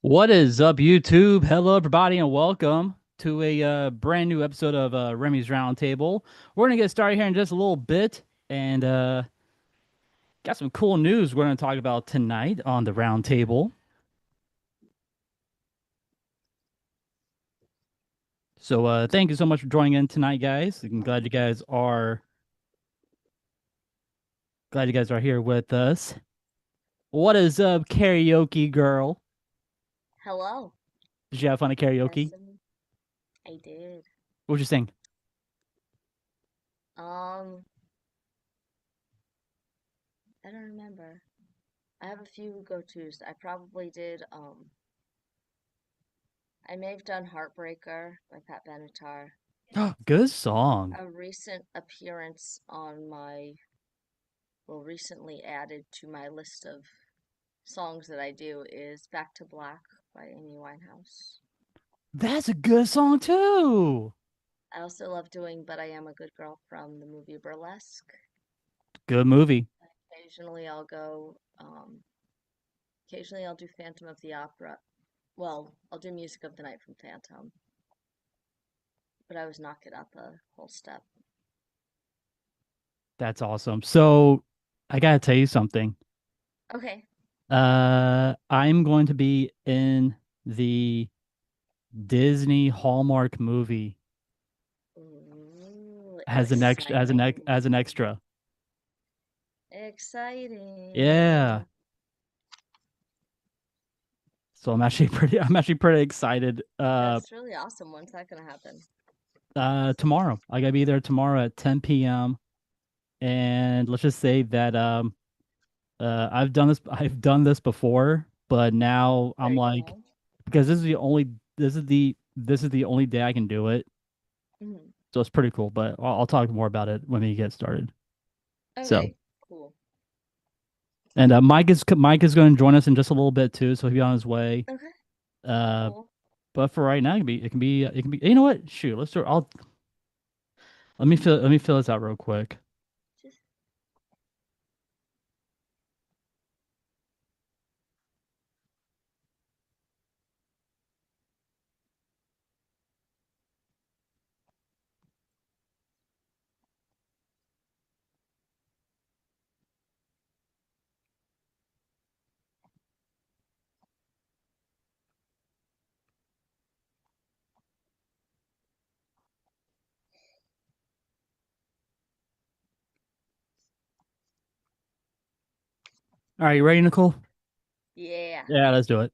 What is up, YouTube? Hello, everybody, and welcome to a brand new episode of Remy's Roundtable. We're gonna get started here in just a little bit, and got some cool news we're gonna talk about tonight on the Roundtable. So, thank you so much for joining in tonight, guys. I'm glad you guys are here with us. What is up, karaoke girl? Hello. Did you have fun at karaoke? I did. What'd you sing? Um, I don't remember. I have a few go-tos. I may have done Heartbreaker by Pat Benatar. Good song. A recent appearance on recently added to my list of songs that I do is Back to Black by Amy Winehouse. That's a good song too. I also love doing But I Am a Good Girl from the movie Burlesque. Good movie. Occasionally I'll do Phantom of the Opera. Well, I'll do Music of the Night from Phantom, but I was knock it up a whole step. That's awesome. So I gotta tell you something. Okay. I'm going to be in the Disney Hallmark movie Ooh, as an extra, exciting. as an extra. Yeah. Exciting. So I'm actually pretty excited. That's really awesome. When's that gonna happen? Tomorrow. I gotta be there tomorrow at 10 p.m. And let's just say that I've done this before, but now I'm There you like, go. because this is the only day I can do it. Mhm. So it's pretty cool, but I'll talk more about it when we get started. So, Okay, cool. and Mike is going to join us in just a little bit too, so he'll be on his way. Okay, Uh, cool. but for right now, it can be. You know what? Shoot, let's do. I'll let me fill this out real quick. Just All right, you ready, Nicole? yeah. Yeah, let's do it.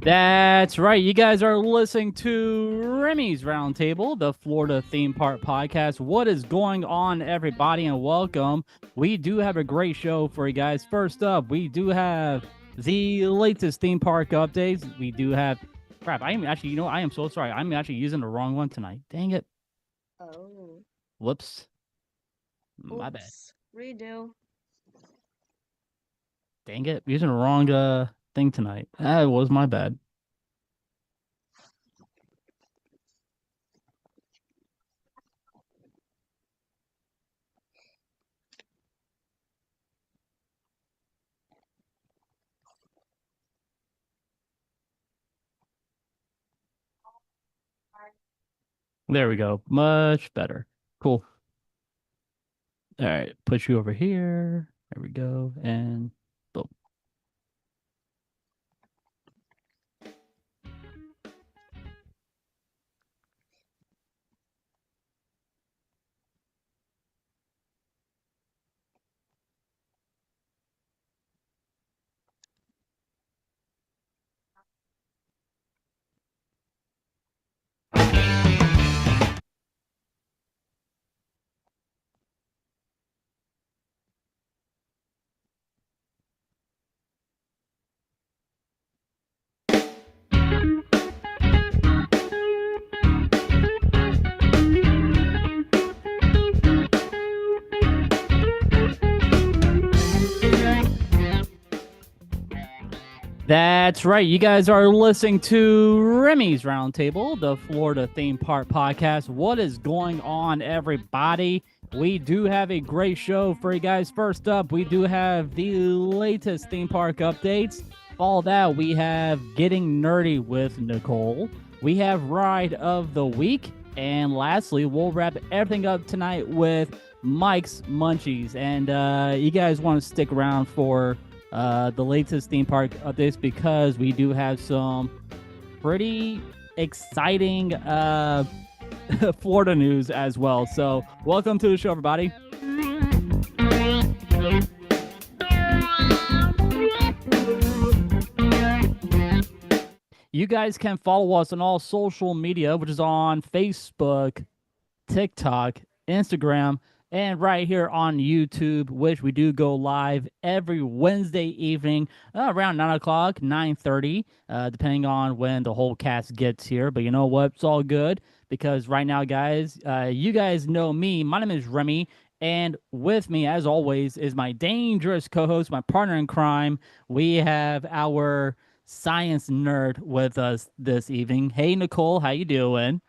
That's right. You guys are listening to Remy's Roundtable, the Florida theme park podcast. What is going on, everybody, and welcome. We do have a great show for you guys. First up, we do have the latest theme park updates. We do have crap. I am actually, I am so sorry. I'm actually using the wrong one tonight. Dang it. Oh, Whoops. My bad. oops. Redo. Dang it. Using the wrong thing tonight. That was my bad. There we go. Much better. Cool. All right, put you over here. There we go. And boom. That's right. You guys are listening to Remy's Roundtable, the Florida theme park podcast. What is going on, everybody? We do have a great show for you guys. First up, we do have the latest theme park updates. All that, we have Getting Nerdy with Nicole. We have Ride of the Week. And lastly, we'll wrap everything up tonight with Mike's Munchies. And you guys want to stick around for the latest theme park updates because we do have some pretty exciting Florida news as well. So, welcome to the show, everybody. You guys can follow us on all social media, which is on Facebook, TikTok, Instagram, and right here on YouTube, which we do go live every Wednesday evening around 9 o'clock, 9:30, depending on when the whole cast gets here. But you know what? It's all good because right now, guys, you guys know me. My name is Remy, and with me, as always, is my dangerous co-host, my partner in crime. We have our science nerd with us this evening. Hey, Nicole, how you doing?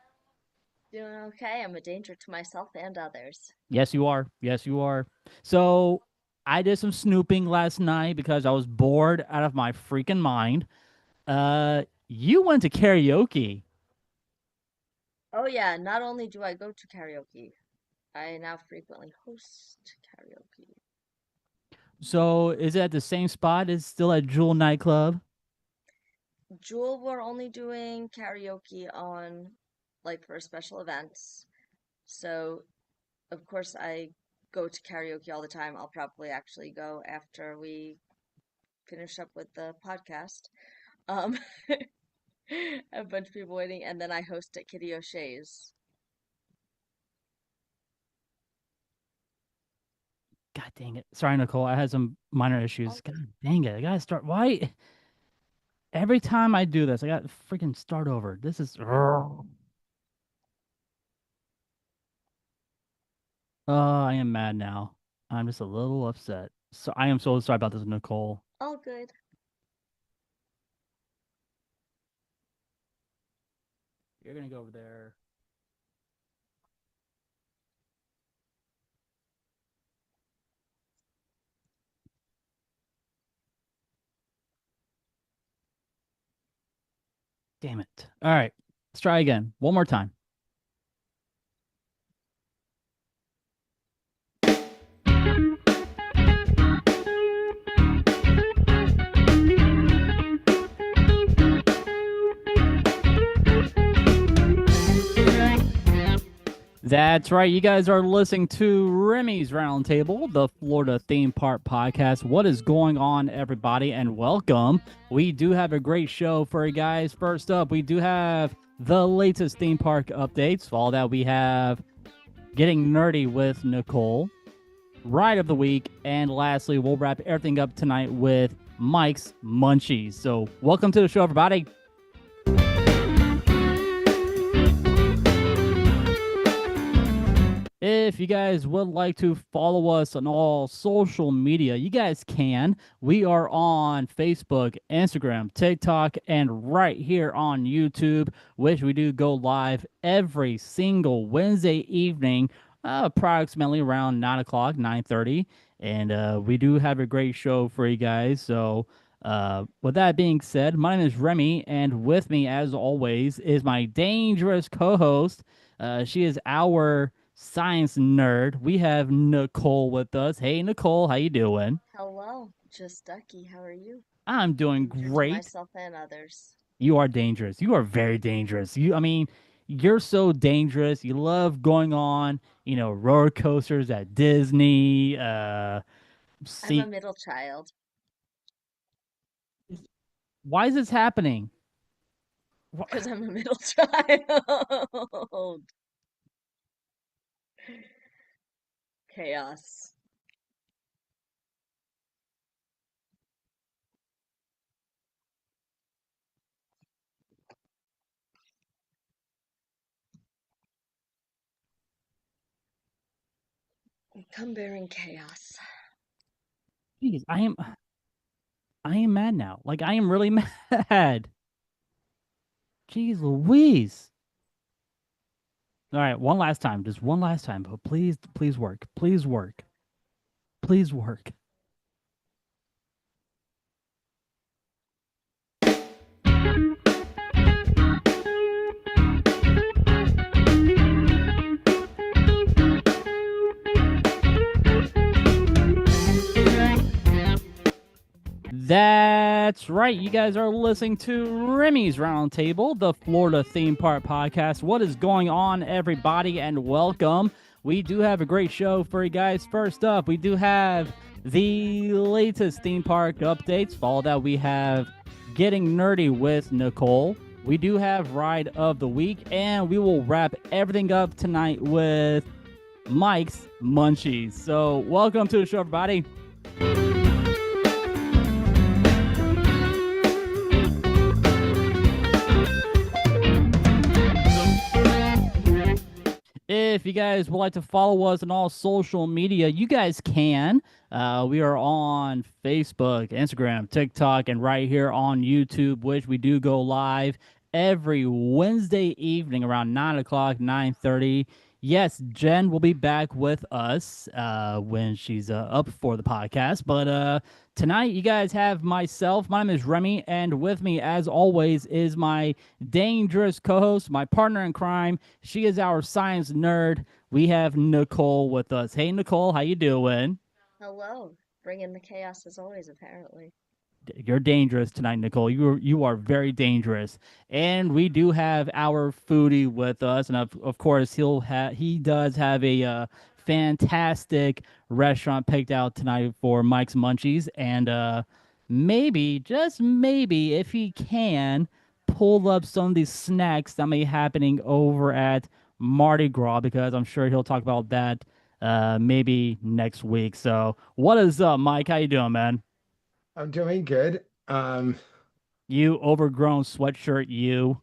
Doing okay. I'm a danger to myself and others. Yes, you are. Yes, you are. So I did some snooping last night because I was bored out of my freaking mind. You went to karaoke. Oh, yeah. Not only do I go to karaoke, I now frequently host karaoke. So is it at the same spot? Is still at Jewel nightclub? Jewel, we're only doing karaoke on like for special events. So, of course, I go to karaoke all the time. I'll probably actually go after we finish up with the podcast. Um, a bunch of people waiting, and then I host at Kitty O'Shea's. God dang it. Sorry, Nicole. I had some minor issues. All God good. dang it. I gotta start. Why? Every time I do this, I got to freaking start over. This is. I am mad now. I'm just a little upset. So I am so sorry about this, Nicole. All good. You're gonna go over there. Damn it. All right. Let's try again. One more time. That's right. You guys are listening to Remy's Roundtable, the Florida theme park podcast. What is going on, everybody, and welcome. We do have a great show for you guys. First up, we do have the latest theme park updates. For all that, we have Getting Nerdy with Nicole, Ride of the Week, and lastly, we'll wrap everything up tonight with Mike's Munchies. So, welcome to the show, everybody. If you guys would like to follow us on all social media, you guys can. We are on Facebook, Instagram, TikTok, and right here on YouTube, which we do go live every single Wednesday evening, approximately around 9 o'clock, 9:30. And we do have a great show for you guys. So, with that being said, my name is Remy, and with me, as always, is my dangerous co-host. She is our science nerd. We have Nicole with us. Hey, Nicole, how you doing? Hello, just Ducky. How are you? I'm doing Danger to great. myself and others. You are dangerous. You are very dangerous. I mean, you're so dangerous. You love going on, roller coasters at Disney. I'm a See, middle child why is this happening? because I'm a middle child. Chaos. Come bearing chaos. Jeez, I am mad now. Like I am really mad. Jeez Louise. All right, one last time. Just one last time. But please, please work. Please work. Please work. That's right. You guys are listening to Remy's Roundtable, the Florida theme park podcast. What is going on, everybody, and welcome. We do have a great show for you guys. First up, we do have the latest theme park updates. Followed that, we have Getting Nerdy with Nicole. We do have Ride of the Week, and we will wrap everything up tonight with Mike's Munchies. So, welcome to the show, everybody. If you guys would like to follow us on all social media, you guys can. We are on Facebook, Instagram, TikTok, and right here on YouTube, which we do go live every Wednesday evening around 9 o'clock, 9:30. Yes, Jen will be back with us when she's up for the podcast. But tonight, you guys have myself. My name is Remy, and with me, as always, is my dangerous co-host, my partner in crime. She is our science nerd. We have Nicole with us. Hey, Nicole, how you doing? Hello. Bringing the chaos as always, apparently. You're dangerous tonight, Nicole. You are very dangerous. And we do have our foodie with us, and of course he does have a fantastic restaurant picked out tonight for Mike's Munchies, and maybe just maybe if he can pull up some of these snacks that may be happening over at Mardi Gras, because I'm sure he'll talk about that maybe next week. So what is up, Mike? How you doing, man? I'm doing good. You overgrown sweatshirt, you.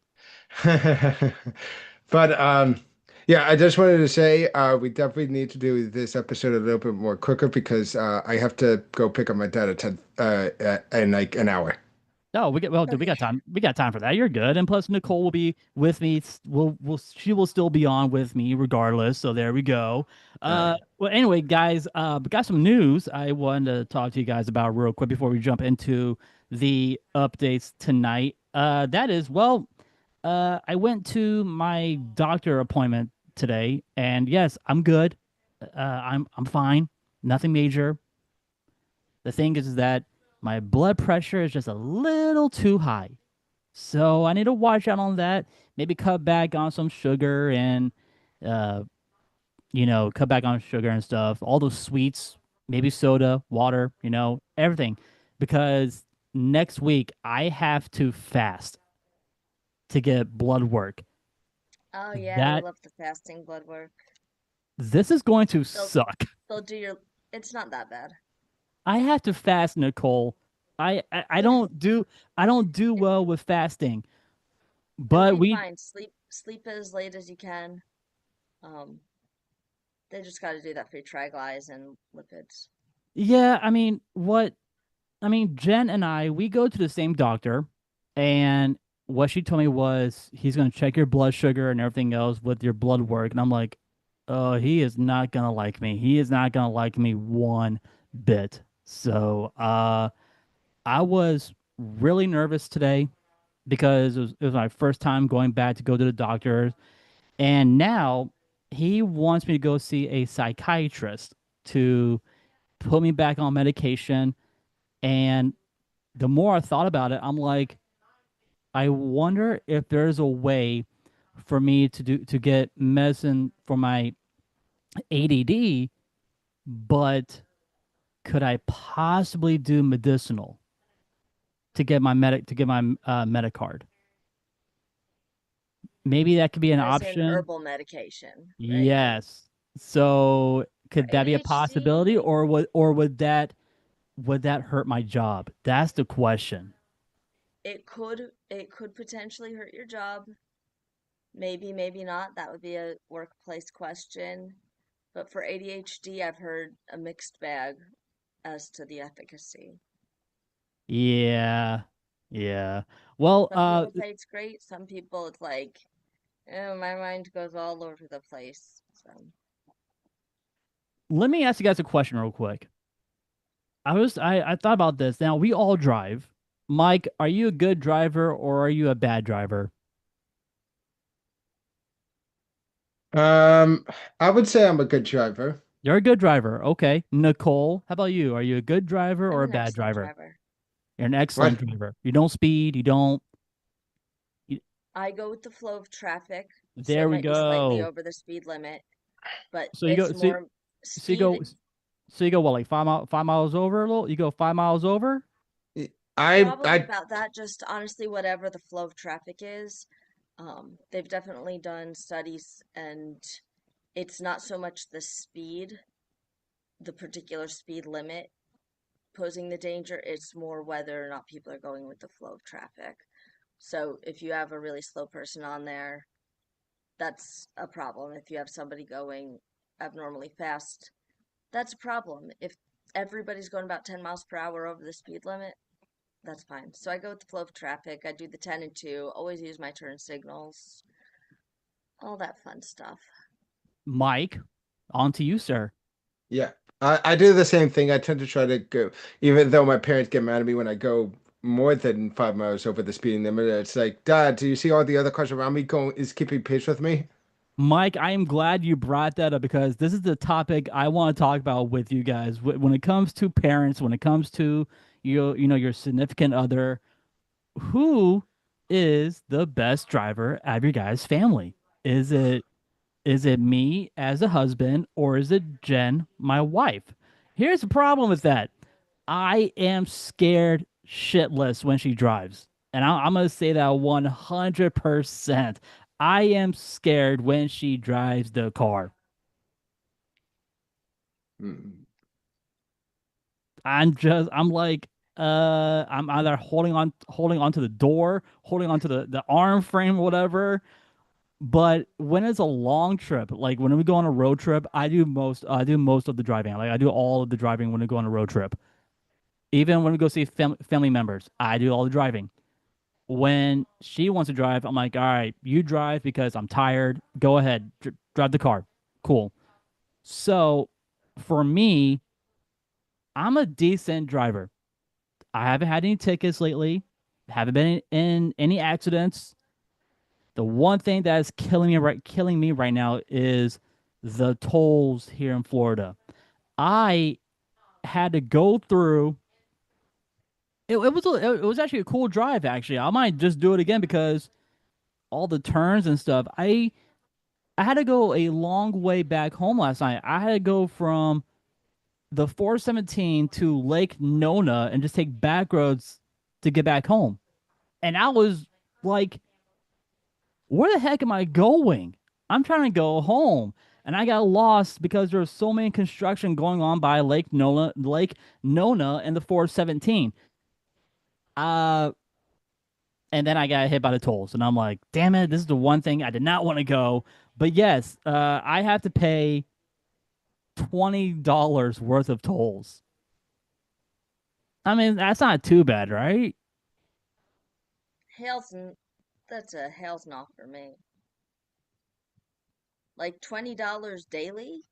But yeah, I just wanted to say we definitely need to do this episode a little bit more quicker because I have to go pick up my dad at 10 in like an hour. No, dude, we Okay. got time. We got time for that. You're good. And plus, Nicole will be with me. She will still be on with me regardless. So there we go. All right. Well, anyway, guys, we got some news I wanted to talk to you guys about real quick before we jump into the updates tonight. That is, well, I went to my doctor appointment today, and yes, I'm good. I'm fine. Nothing major. The thing is that my blood pressure is just a little too high. So I need to watch out on that. Maybe cut back on some sugar and, uh, cut back on sugar and stuff. All those sweets, maybe soda, water, everything. Because next week I have to fast to get blood work. Oh yeah, they That love the fasting blood work. This is going to They'll suck. they'll do your it's not that bad. I have to fast, Nicole. I Yeah, don't do it, well with fasting. it'll But be we fine. Sleep as late as you can. Um, they just got to do that for your triglycerides and lipids. Yeah, Jen and we go to the same doctor, and what she told me was he's gonna check your blood sugar and everything else with your blood work, and I'm like, oh, he is not gonna like me. He is not gonna like me one bit. So, I was really nervous today because it was my first time going back to go to the doctor, and now he wants me to go see a psychiatrist to put me back on medication. And the more I thought about it, I'm like, I wonder if there's a way for me to get medicine for my ADD, but could I possibly do medicinal to get my Medicard? Maybe that could be an As in option. herbal medication, right? Yes. So For could that be a possibility, ADHD, or would that hurt my job? That's the question. it could potentially hurt your job. Maybe, maybe not. That would be a workplace question. But for ADHD, I've heard a mixed bag as to the efficacy. Yeah. Yeah. Well, Some people say it's great. Some people it's like, oh, my mind goes all over the place. So let me ask you guys a question real quick. I thought about this. Now we all drive. Mike, are you a good driver or are you a bad driver? Um, I would say I'm a good driver. You're a good driver. Okay. Nicole, how about you? Are you a good driver I'm or a an bad excellent driver? driver. You're an excellent What? driver. You don't speed. You don't. You, I go with the flow of traffic, so it there we might be slightly go. over the speed limit, but So you go. it's So, more so you go. speed. So you go what, like 5 miles over a little? You go 5 miles over? Probably I about that, just honestly, whatever the flow of traffic is. They've definitely done studies, and it's not so much the speed, the particular speed limit posing the danger, it's more whether or not people are going with the flow of traffic. So if you have a really slow person on there, that's a problem. If you have somebody going abnormally fast, that's a problem. If everybody's going about 10 miles per hour over the speed limit, that's fine. So I go with the flow of traffic. I do the 10 and 2, always use my turn signals, all that fun stuff. Mike, on to you, sir. Yeah, I do the same thing. I tend to try to go, even though my parents get mad at me when I go more than 5 miles over the speeding limit. It's like, Dad, do you see all the other cars around me going is keeping pace with me? Mike, I am glad you brought that up because this is the topic I want to talk about with you guys. When it comes to parents, when it comes to your significant other, who is the best driver out of your guys' family? Is it me as a husband or is it Jen, my wife? Here's the problem with that. I am scared shitless when she drives. And I'm going to say that 100%. I am scared when she drives the car. Mm. I'm like, I'm either holding onto the door, holding onto the arm frame, whatever. But when it's a long trip, like when we go on a road trip, I do most of the driving. Like I do all of the driving when we go on a road trip. Even when we go see family members, I do all the driving. When she wants to drive, I'm like, all right, you drive because I'm tired. Go ahead, drive the car. Cool. So for me, I'm a decent driver. I haven't had any tickets lately, haven't been in any accidents. The one thing that is killing me right now is the tolls here in Florida. I had to go through. It was actually a cool drive. Actually, I might just do it again because all the turns and stuff. I had to go a long way back home last night. I had to go from the 417 to Lake Nona and just take back roads to get back home. And I was like, where the heck am I going? I'm trying to go home. And I got lost because there was so many construction going on by Lake Nona and the 417. Uh and then I got hit by the tolls and I'm like, damn it, this is the one thing I did not want to go. But yes, I have to pay $20 worth of tolls. I mean, that's not too bad, right? Hail's n- that's a hail's not for me. Like $20 daily?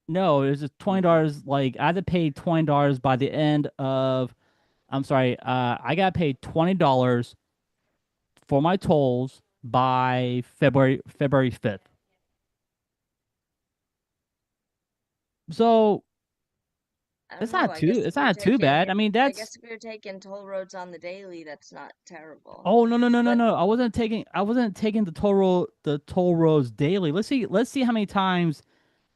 No, it was just $20. Like I had to pay $20 by the end of. I'm sorry. I got paid $20 for my tolls by February 5th. So I don't it's know. not too it's not too bad. I mean, I that's. guess if you're taking toll roads on the daily, that's not terrible. Oh, no, no, no, no, But no. I wasn't taking the toll roads daily. Let's see how many times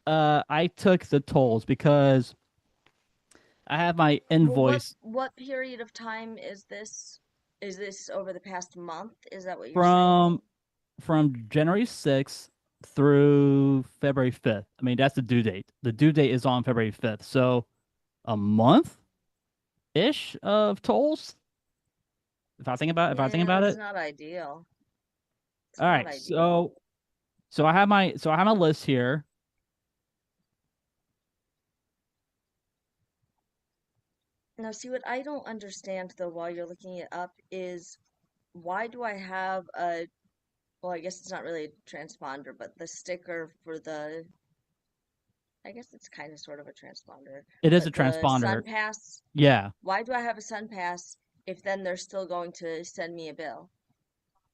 I took the tolls because I have my well, invoice what period of time is this? Is this over the past month? Is that what you're saying? from from January 6th through February 5th. I mean, that's the due date. The due date is on February 5th. So a month ish of tolls. If I think Yeah, about that's it. not ideal. It's All not right. ideal. So I have my list here. Now, see what I don't understand though while you're looking it up is why do I have a, well, I guess it's not really a transponder, but the sticker for the, I guess it's kind of sort of a transponder, It is a but the transponder. Sun Pass, Yeah. why do I have a Sun Pass if then they're still going to send me a bill?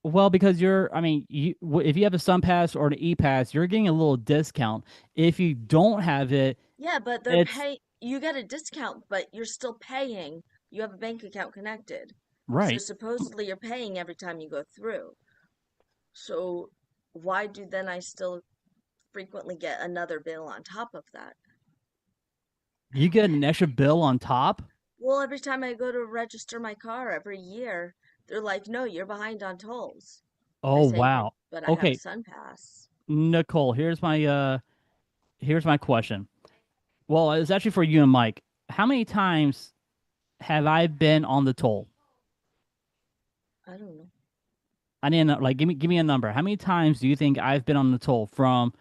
Well, because I mean, if you have a Sun Pass or an E Pass, you're getting a little discount. If you don't have it, Yeah, but it's you get a discount, but you're still paying. You have a bank account connected. So right. supposedly you're paying every time you go through. So why do then I still frequently get another bill on top of that? You get an extra bill on top. Well, every time I go to register my car every year, they're like, "No, you're behind on tolls." I Oh, say, wow. "But I have a Okay, Sun Pass." Nicole, here's my question. Well, it's actually for you and Mike. How many times have I been on the toll? I don't know. I didn't know, like give me a number. How many times do you think I've been on the toll from?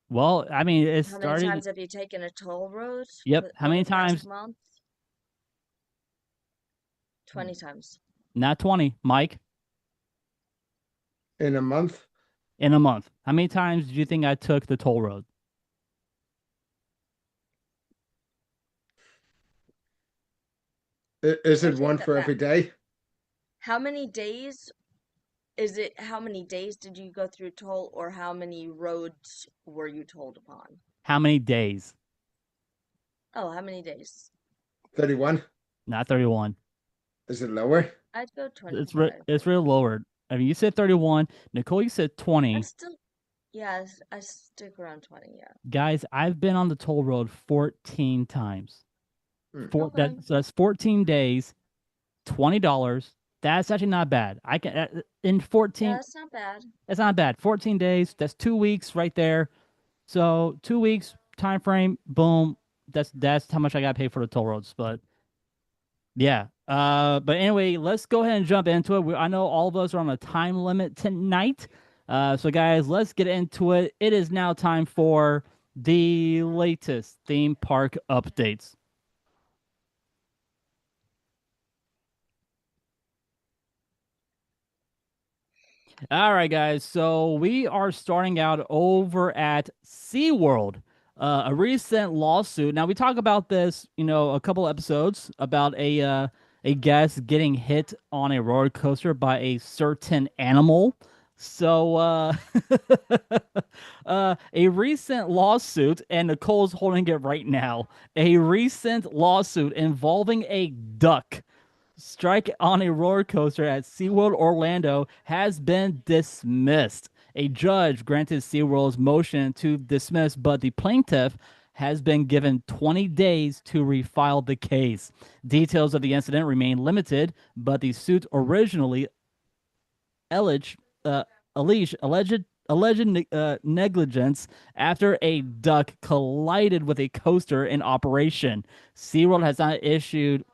Well, I mean, it How many started. times have you taken a toll road Yep. How over many the past times? month? 20 times. Not 20, Mike, In a month. in a month. How many times do you think I took the toll road? Is I it take one that for every back. day? How many days how many days did you go through toll, or how many roads were you told upon? How many days? Oh, how many days? 31. Not 31. Is it lower? I'd go It's 25. it's really lowered. I mean, you said 31. Nicole, you said I'd 20. still, yeah, I stick around 20, yeah. Guys, I've been on the toll road 14 times. Hmm. Okay. So that's 14 days, $20. That's actually not bad. I can in Yeah, 14. that's not bad. That's not bad. 14 days. That's 2 weeks right there. So 2 weeks time frame. Boom. That's how much I got paid for the toll roads. But yeah. But anyway, let's go ahead and jump into it. I know all of us are on a time limit tonight. So guys, let's get into it. It is now time for the latest theme park updates. All right, guys. So we are starting out over at SeaWorld. A recent lawsuit. Now we talk about this, a couple episodes about a guest getting hit on a roller coaster by a certain animal. So a recent lawsuit, and Nicole's holding it right now. A recent lawsuit involving a duck strike on a roller coaster at SeaWorld Orlando has been dismissed. A judge granted SeaWorld's motion to dismiss, but the plaintiff has been given 20 days to refile the case. Details of the incident remain limited, but the suit originally alleged uh, alleged negligence after a duck collided with a coaster in operation. SeaWorld has not issued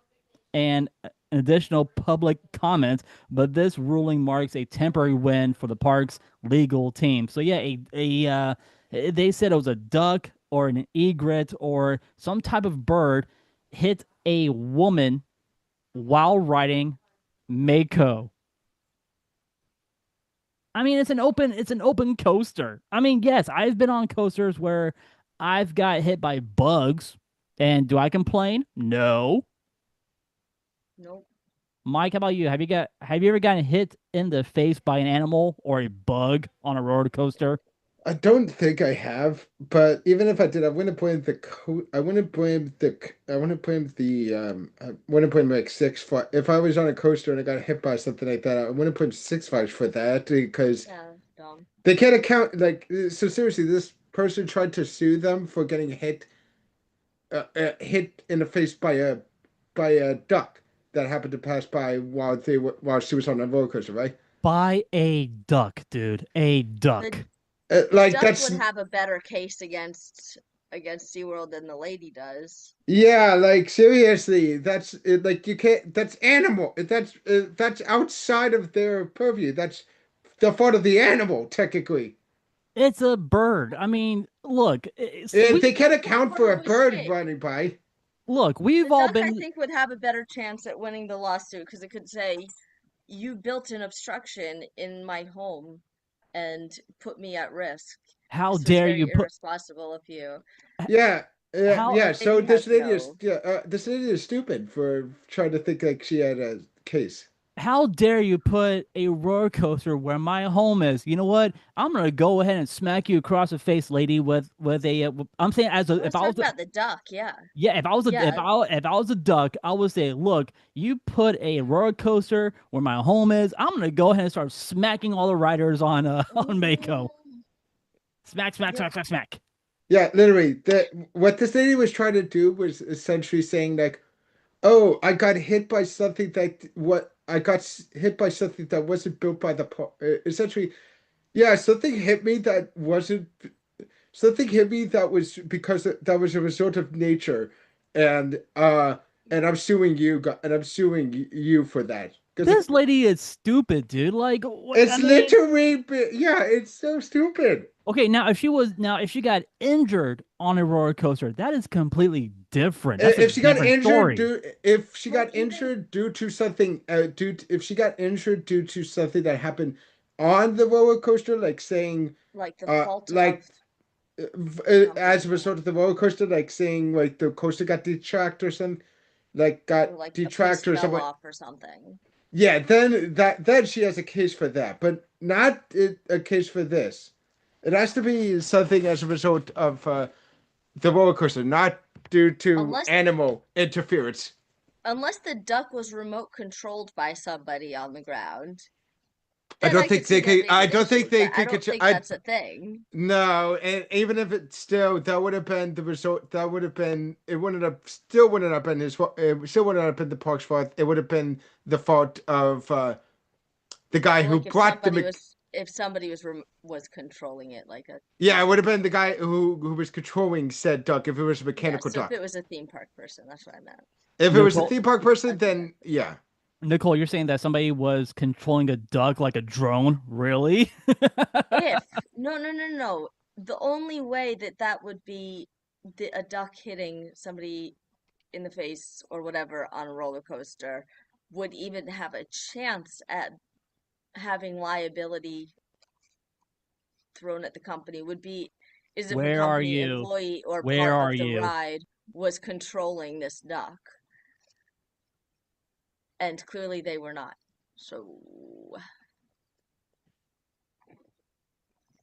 and an additional public comment, but this ruling marks a temporary win for the park's legal team. So yeah, they said it was a duck or an egret or some type of bird hit a woman while riding Mako. I mean, it's an open coaster. I mean, yes, I've been on coasters where I've got hit by bugs, and do I complain? No. Nope. Mike, how about you? Have you ever gotten hit in the face by an animal or a bug on a roller coaster? I don't think I have, but even if I did, I wouldn't blame the I wouldn't blame I wouldn't blame I wouldn't blame like Six Flags. If I was on a coaster and I got hit by something like that, I wouldn't blame Six Flags for that because Yeah, dumb. they can't account like so seriously, this person tried to sue them for getting hit in the face by a duck that happened to pass by while she was on a roller coaster, right? By a duck, dude. A The duck. the Like duck that's would have a better case against SeaWorld than the lady does. yeah, like seriously, that's like you can't. That's animal. That's outside of their purview. That's the fault of the animal, technically. It's a bird. I mean, look, They can't What account for a bird was bird hit? running by. look, we've The all duck, I been. think, would have a better chance at winning the lawsuit because it could say, "You built an obstruction in my home and put me at risk. How This was dare very you put? irresponsible of you." Yeah, yeah, How yeah. And So lady has this lady is no. yeah, this lady is stupid for trying to think like she had a case. how dare you put a roller coaster where my home is? You know what? I'm gonna go ahead and smack you across the face, lady. With a, I'm saying as a, I if was I was talking about the duck, yeah. yeah, Yeah, if I was a duck, I would say, look, you put a roller coaster where my home is. I'm gonna go ahead and start smacking all the riders on on Mako. mm, Smack, smack, yeah, smack, smack, smack. Yeah, literally. What this lady was trying to do was essentially saying like, "Oh, I got hit by something that what I got hit by something that wasn't built by the essentially, yeah, something hit me that was because that was a result of nature, and and I'm suing you for that because This lady is stupid, dude. Like, what? I it's mean, literally yeah, it's so stupid. okay, now if she got injured on a roller coaster, that is completely different. That's a If she got different injured story. due if she well, got even injured due to something if she got injured due to something that happened on the roller coaster, like saying like the uh fault of like the as a company, yeah, result of the roller coaster, like saying like the coaster got detracted or something, like got or like a piece detracted or fell something. off or something. Yeah, then she has a case for that, but not a case for this. It has to be something as a result of the roller coaster, not due to Unless animal interference. unless the duck was remote controlled by somebody on the ground, I then don't I could think see they that could. being I an don't think issue, they but I could don't control. think I that's a thing. no, and even if it still, that would have been the result. That would have been. It wouldn't have. Still wouldn't have been his fault. It still wouldn't have been the park's fault. It would have been the fault of the guy Well, who like brought the. if somebody was controlling it, like a Yeah, it would have been the guy who was controlling said duck if it was a yeah. mechanical So if it duck. was a theme park person, that's what I meant. If it was a Nicole, theme park person, A theme then park person. yeah. Nicole, you're saying that somebody was controlling a duck like a drone? Really? If no, no, no, no. The only way that that would be a duck hitting somebody in the face or whatever on a roller coaster would even have a chance at having liability thrown at the company would be is if a Where are company you? employee or Where part are of the you? ride was controlling this duck, and clearly they were not. So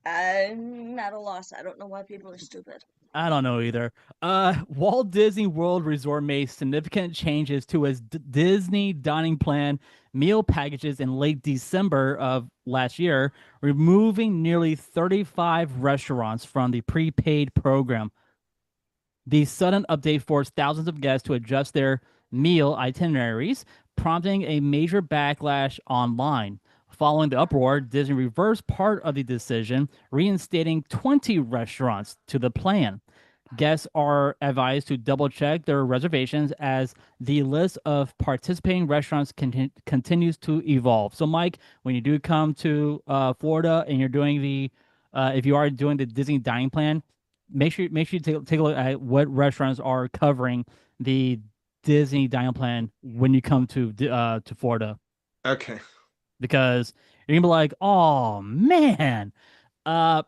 I'm at a loss. I don't know why people are stupid. I don't know either. Walt Disney World Resort made significant changes to its Disney dining plan meal packages in late December of last year, removing nearly 35 restaurants from the prepaid program. The sudden update forced thousands of guests to adjust their meal itineraries, prompting a major backlash online. Following the uproar, Disney reversed part of the decision, reinstating 20 restaurants to the plan. Guests are advised to double check their reservations as the list of participating restaurants continues to evolve. So, Mike, when you do come to Florida and you're doing if you are doing the Disney dining plan, make sure you take a look at what restaurants are covering the Disney dining plan when you come to Florida, Okay. because you're gonna be like, oh man, uh,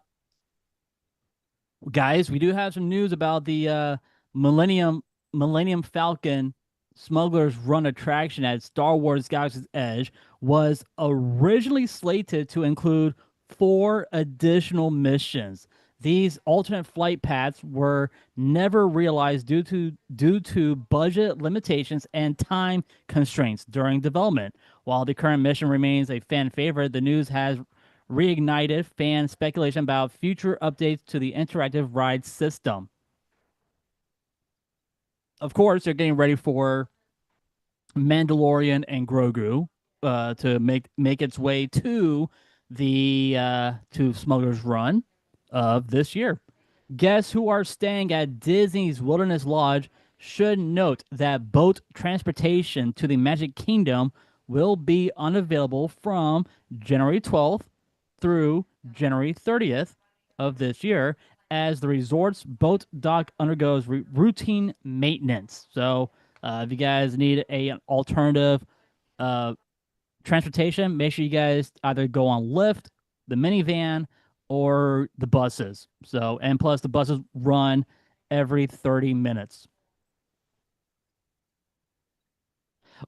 guys, we do have some news about the Millennium Falcon Smuggler's Run attraction at Star Wars Galaxy's Edge was originally slated to include 4 additional missions. These alternate flight paths were never realized due to budget limitations and time constraints during development. While the current mission remains a fan favorite, the news has reignited fan speculation about future updates to the interactive ride system. Of course, they're getting ready for Mandalorian and Grogu to make its way to the to Smuggler's Run of this year. Guests who are staying at Disney's Wilderness Lodge should note that boat transportation to the Magic Kingdom will be unavailable from January 12th through January 30th of this year, as the resort's boat dock undergoes routine maintenance. So, if you guys need an alternative uh, transportation, make sure you guys either go on Lyft, the minivan, or the buses. So, and plus the buses run every 30 minutes.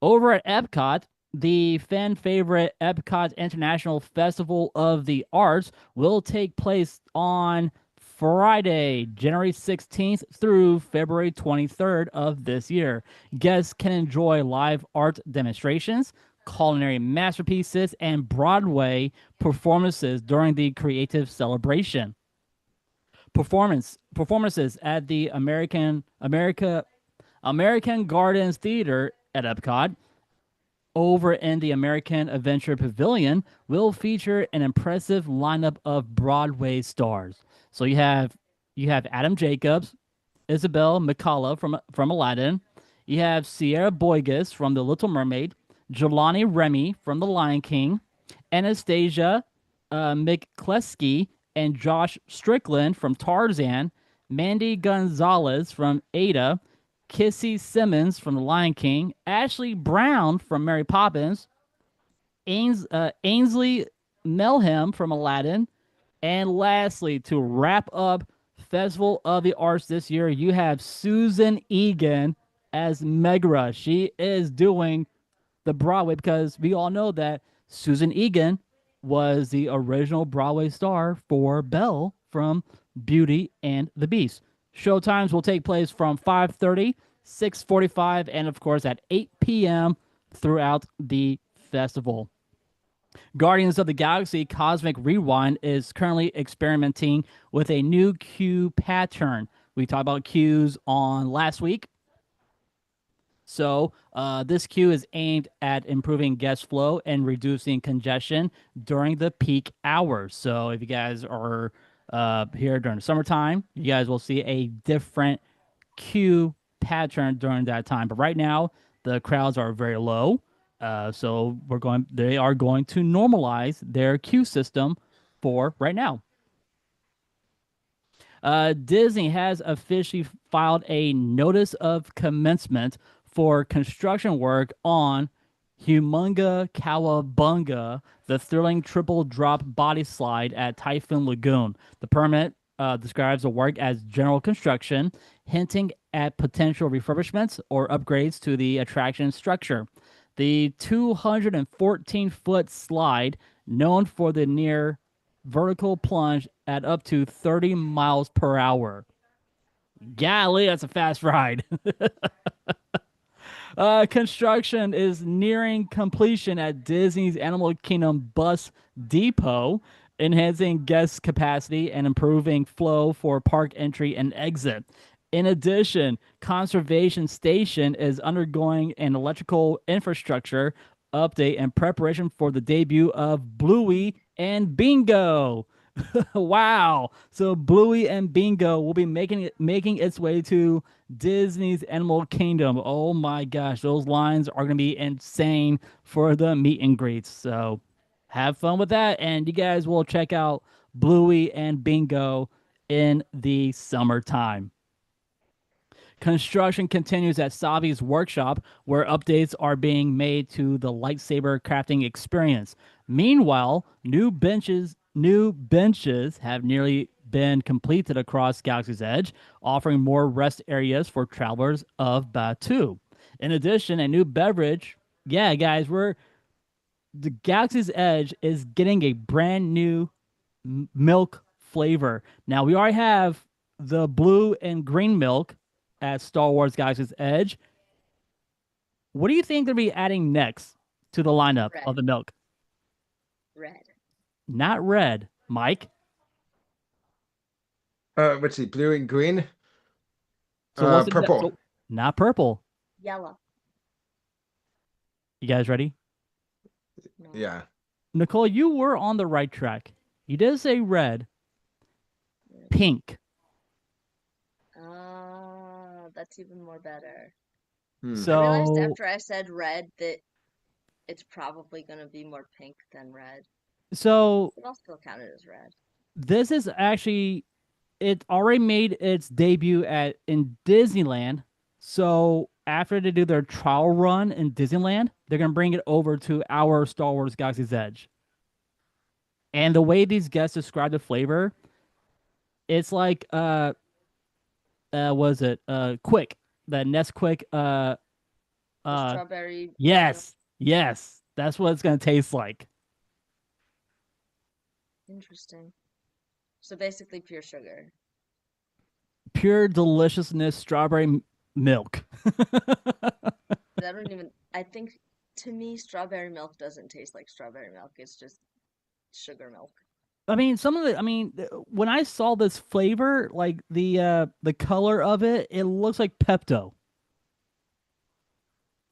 Over at Epcot, the fan favorite Epcot International Festival of the Arts will take place on Friday, January 16th through February 23rd of this year. Guests can enjoy live art demonstrations, culinary masterpieces, and Broadway performances during the creative celebration. Performances at the American Gardens Theater at Epcot over in the American Adventure Pavilion will feature an impressive lineup of Broadway stars. So you have Adam Jacobs, Isabel McCalla from Aladdin. You have Sierra Boygas from The Little Mermaid, Jelani Remy from The Lion King, Anastasia McCleskey and Josh Strickland from Tarzan, Mandy Gonzalez from Ada, Kissy Simmons from The Lion King, Ashley Brown from Mary Poppins, Ainsley Melham from Aladdin, and lastly, to wrap up Festival of the Arts this year, you have Susan Egan as Megara. She is doing the Broadway because we all know that Susan Egan was the original Broadway star for Belle from Beauty and the Beast. Show times will take place from 5:30, 6:45, and of course at 8 p.m. throughout the festival. Guardians of the Galaxy Cosmic Rewind is currently experimenting with a new queue pattern. We talked about queues on last week. So, this queue is aimed at improving guest flow and reducing congestion during the peak hours. So, if you guys are here during the summertime, you guys will see a different queue pattern during that time. But right now, the crowds are very low. So they are going to normalize their queue system for right now. Disney has officially filed a notice of commencement for construction work on Humunga Kawabunga, the thrilling triple drop body slide at Typhoon Lagoon. The permit describes the work as general construction, hinting at potential refurbishments or upgrades to the attraction structure. The 214-foot slide, known for the near vertical plunge at up to 30 miles per hour. Golly, that's a fast ride. Construction is nearing completion at Disney's Animal Kingdom Bus Depot, enhancing guest capacity and improving flow for park entry and exit. In addition, Conservation Station is undergoing an electrical infrastructure update in preparation for the debut of Bluey and Bingo. Wow. So Bluey and Bingo will be making its way to Disney's Animal Kingdom. Oh my gosh, those lines are going to be insane for the meet and greets. So have fun with that, and you guys will check out Bluey and Bingo in the summertime. Construction continues at Savi's workshop, where updates are being made to the lightsaber crafting experience. Meanwhile, new benches have nearly been completed across Galaxy's Edge, offering more rest areas for travelers of Batuu. In addition, a new beverage. Yeah, guys, the Galaxy's Edge is getting a brand new milk flavor. Now we already have the blue and green milk at Star Wars Galaxy's Edge. What do you think they'll be adding next to the lineup of the milk? Red. Not red, Mike. Let's see, blue and green. So what's Purple. so, not purple. Yellow. You guys ready? No. Yeah. Nicole, you were on the right track. You did say red. Pink. That's even more better. So I realized after I said red that it's probably going to be more pink than red. So But I'll still count it as red. this is actually it already made its debut at in Disneyland. So after they do their trial run in Disneyland, they're gonna bring it over to our Star Wars Galaxy's Edge. And the way these guests describe the flavor, it's like was it Quick, the Nesquik The uh strawberry caramel. yes, yes, that's what it's gonna taste like. Interesting. So basically pure sugar. Pure deliciousness, strawberry milk. I don't even, I think to me, strawberry milk doesn't taste like strawberry milk. It's just sugar milk. I mean, some of it. I mean, when I saw this flavor, like the color of it, it looks like Pepto.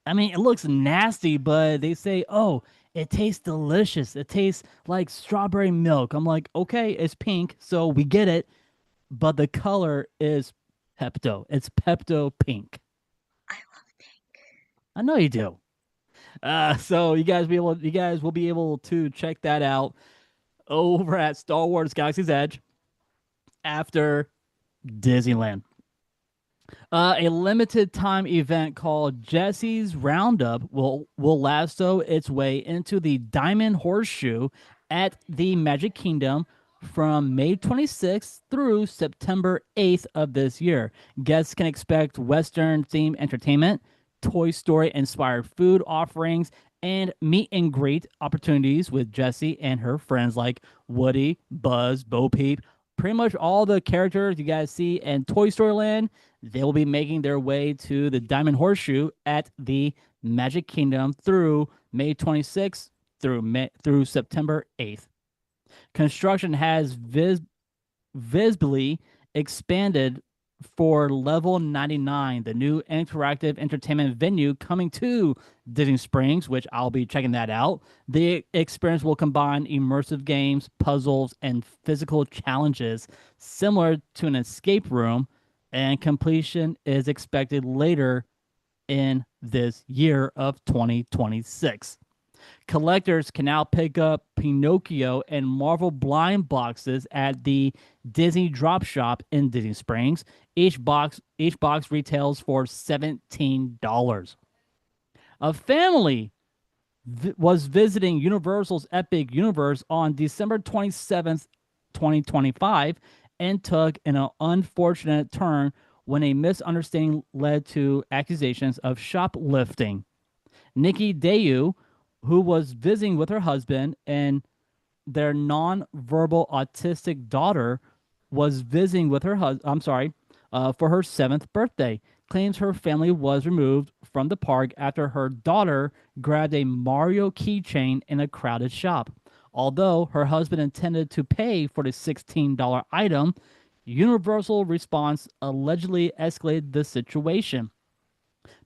I mean, it looks nasty, but they say, "Oh, it tastes delicious. It tastes like strawberry milk." I'm like, "Okay, it's pink, so we get it." But the color is Pepto. It's Pepto pink. I love pink. I know you do. So you guys will be able to check that out over at Star Wars Galaxy's Edge after Disneyland. A limited time event called Jesse's Roundup will lasso its way into the Diamond Horseshoe at the Magic Kingdom from May 26th through September 8th of this year. Guests can expect Western themed entertainment, Toy Story inspired food offerings, and meet and greet opportunities with Jessie and her friends like Woody, Buzz, Bo Peep. Pretty much all the characters you guys see in Toy Story Land, they will be making their way to the Diamond Horseshoe at the Magic Kingdom through May 26th through September 8th. Construction has visibly expanded for Level 99, the new interactive entertainment venue coming to Disney Springs, which I'll be checking that out. The experience will combine immersive games, puzzles, and physical challenges similar to an escape room, and completion is expected later in this year of 2026. Collectors can now pick up Pinocchio and Marvel blind boxes at the Disney Drop Shop in Disney Springs. Each box retails for $17. A family was visiting Universal's Epic Universe on December 27th, 2025, and took an unfortunate turn when a misunderstanding led to accusations of shoplifting. Nikki Dayu, who was visiting with her husband and their non-verbal autistic daughter, was visiting with her husband. I'm sorry, for her 7th birthday. Claims her family was removed from the park after her daughter grabbed a Mario keychain in a crowded shop. Although her husband intended to pay for the $16 item, Universal response allegedly escalated the situation.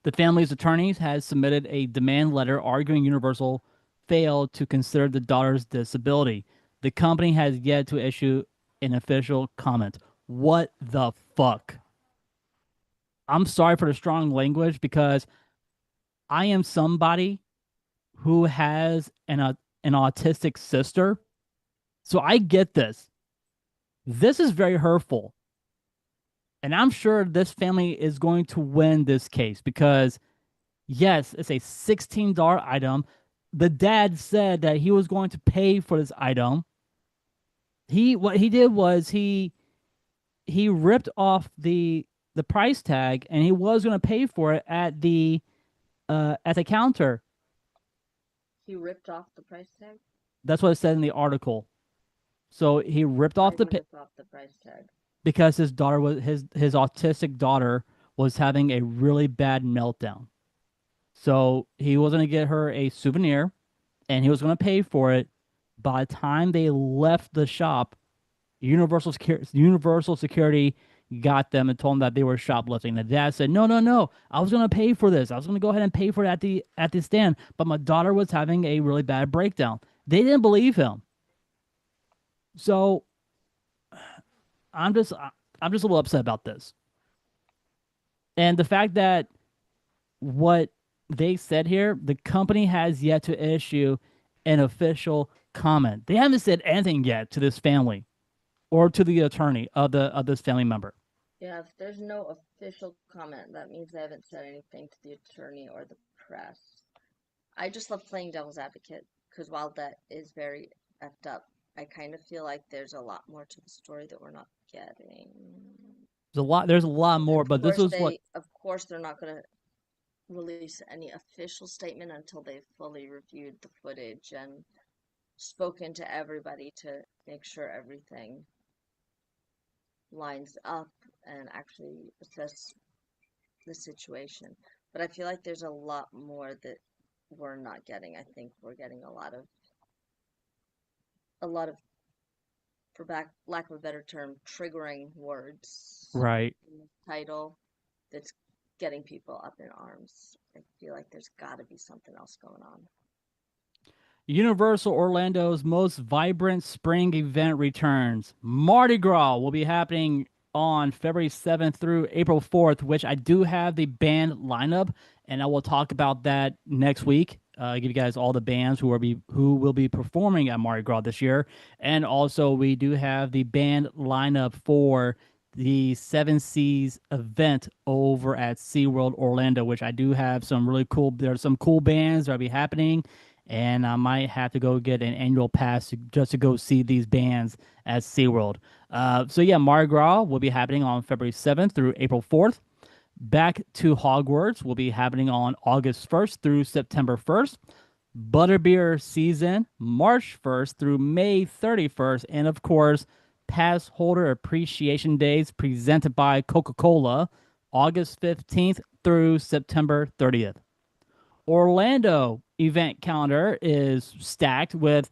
The family's attorneys has submitted a demand letter arguing Universal failed to consider the daughter's disability. The company has yet to issue an official comment. What the fuck? I'm sorry for the strong language because I am somebody who has an autistic sister. So I get this. This is very hurtful. And I'm sure this family is going to win this case because, yes, it's a $16 item. The dad said that he was going to pay for this item. What he did was he ripped off the price tag and he was going to pay for it at the counter. He ripped off the price tag? That's what it said in the article. So he ripped Why off did he rip off the price tag? because his daughter was his autistic daughter was having a really bad meltdown. So he was going to get her a souvenir and he was going to pay for it. By the time they left the shop, Universal Security got them and told them that they were shoplifting. The dad said, "No, no, no. I was going to pay for this. I was going to go ahead and pay for it at the stand, but my daughter was having a really bad breakdown." They didn't believe him. So I'm just a little upset about this. And the fact that what they said here, the company has yet to issue an official comment. They haven't said anything yet to this family. or to the attorney of this family member. Yeah, if there's no official comment, that means they haven't said anything to the attorney or the press. I just love playing devil's advocate because while that is very effed up, I kind of feel like there's a lot more to the story that we're not getting. There's a lot And more, but this was what of course, they're not going to release any official statement until they've fully reviewed the footage and spoken to everybody to make sure everything lines up and actually assess the situation. But I feel like there's a lot more that we're not getting. I think we're getting a lot of, for lack of a better term, triggering words right. in the title that's getting people up in arms. I feel like there's got to be something else going on. Universal Orlando's most vibrant spring event returns. Mardi Gras will be happening on February 7th through April 4th, which I do have the band lineup, and I will talk about that next week. Give you guys all the bands who will be performing at Mardi Gras this year, and also we do have the band lineup for the Seven Seas event over at SeaWorld Orlando, which I do have some really cool. There are some cool bands that'll be happening, and I might have to go get an annual pass just to go see these bands at SeaWorld. So yeah, Mardi Gras will be happening on February 7th through April 4th. Back to Hogwarts will be happening on August 1st through September 1st. Butterbeer season, March 1st through May 31st. And of course, Pass Holder Appreciation Days presented by Coca-Cola, August 15th through September 30th. Orlando event calendar is stacked with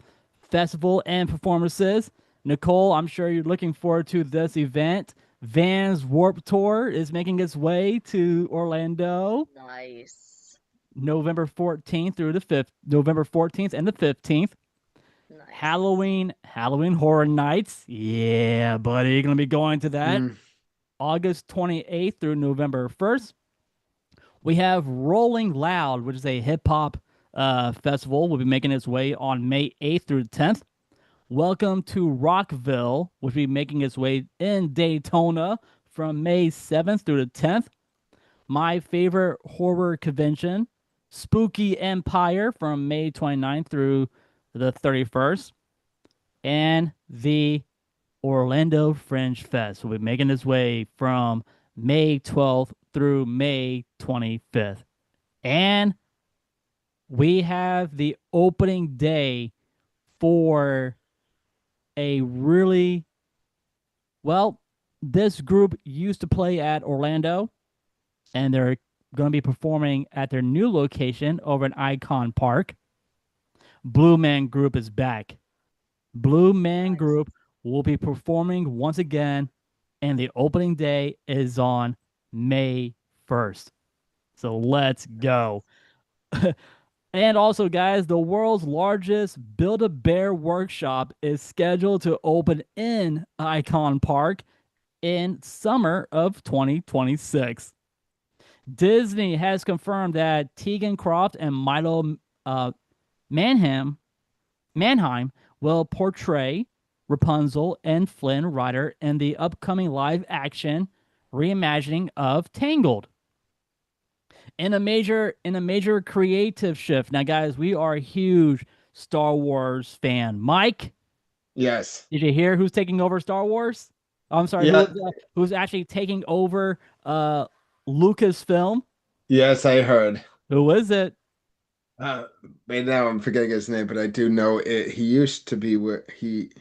festival and performances. Nicole, I'm sure you're looking forward to this event. Vans Warp Tour is making its way to Orlando Nice. November 14th and the 15th. Nice. Halloween Horror Nights. Yeah, buddy, you're going to be going to that. Mm. August 28th through November 1st. We have Rolling Loud, which is a hip hop festival. Will be making its way on May 8th through the 10th. Welcome to Rockville, which will be making its way in Daytona from May 7th through the 10th. My favorite horror convention, Spooky Empire, from May 29th through the 31st. And the Orlando Fringe Fest will be making its way from May 12th through May 25th. And we have the opening day for a really, well, this group used to play at Orlando, and they're going to be performing at their new location over in Icon Park. Blue Man Group is back. Blue Man Nice. Group will be performing once again, and the opening day is on May 1st. So let's go. And also, guys, the world's largest Build-A-Bear workshop is scheduled to open in Icon Park in summer of 2026. Disney has confirmed that Tegan Croft and Milo Manheim Mannheim will portray Rapunzel and Flynn Rider in the upcoming live-action reimagining of Tangled. In a major creative shift. Now, guys, we are a huge Star Wars fan. Mike, Yes. did you hear who's taking over Star Wars? Oh, I'm sorry, Yeah. who's actually taking over Lucasfilm? Yes, I heard. Who is it? Uh, right now I'm forgetting his name, but I do know it. He used to be where he.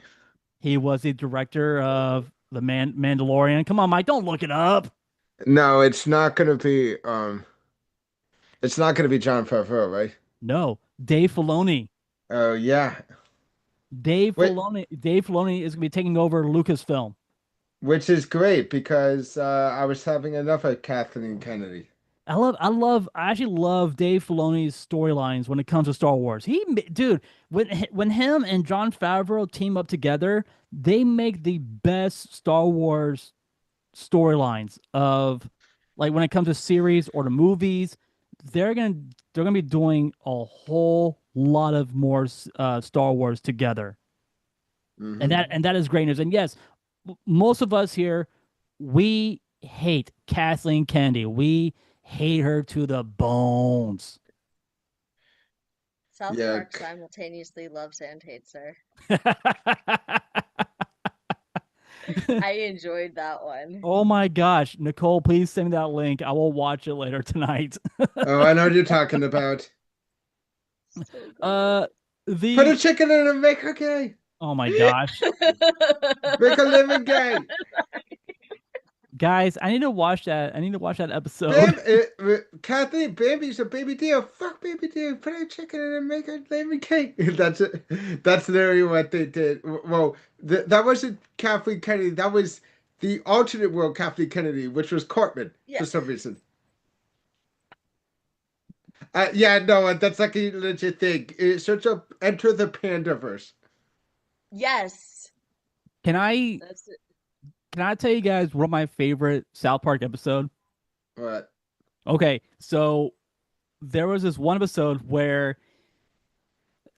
He was the director of the Mandalorian. Come on, Mike, don't look it up. No, it's not gonna be. It's not gonna be John Favreau, right? No, Dave Filoni. Oh yeah. Dave Wait, Filoni. Dave Filoni is going to be taking over Lucasfilm. which is great because I was having enough of Kathleen Kennedy. I actually love Dave Filoni's storylines when it comes to Star Wars. Dude, when him and Jon Favreau team up together, they make the best Star Wars storylines of, like, when it comes to series or the movies. They're gonna be doing a whole lot of more Star Wars together, and Hmm. that is great news. And yes, most of us here, we hate Kathleen Kennedy. We hate her to the bones. South Yeah. Park simultaneously loves and hates her. I enjoyed that one. Oh my gosh, Nicole, please send me that link. I will watch it later tonight. Oh, I know what you're talking about. So good. uh, Put a the chicken in and make her gay. oh my gosh, Make a living gay. guys, I need to watch that. I need to watch that episode. Bam, Kathy, Bambi's a baby deer. Fuck baby deer. Put a chicken in and make her living gay. That's it. That's literally what they did. Well, that wasn't Kathleen Kennedy. That was the alternate world Kathleen Kennedy, which was Cartman Yeah. for some reason. Yeah, no, that's like a legit thing. Search up Enter the Pandaverse. Yes. Can I That's it. can I tell you guys one of my favorite South Park episode? What? Okay, so there was this one episode where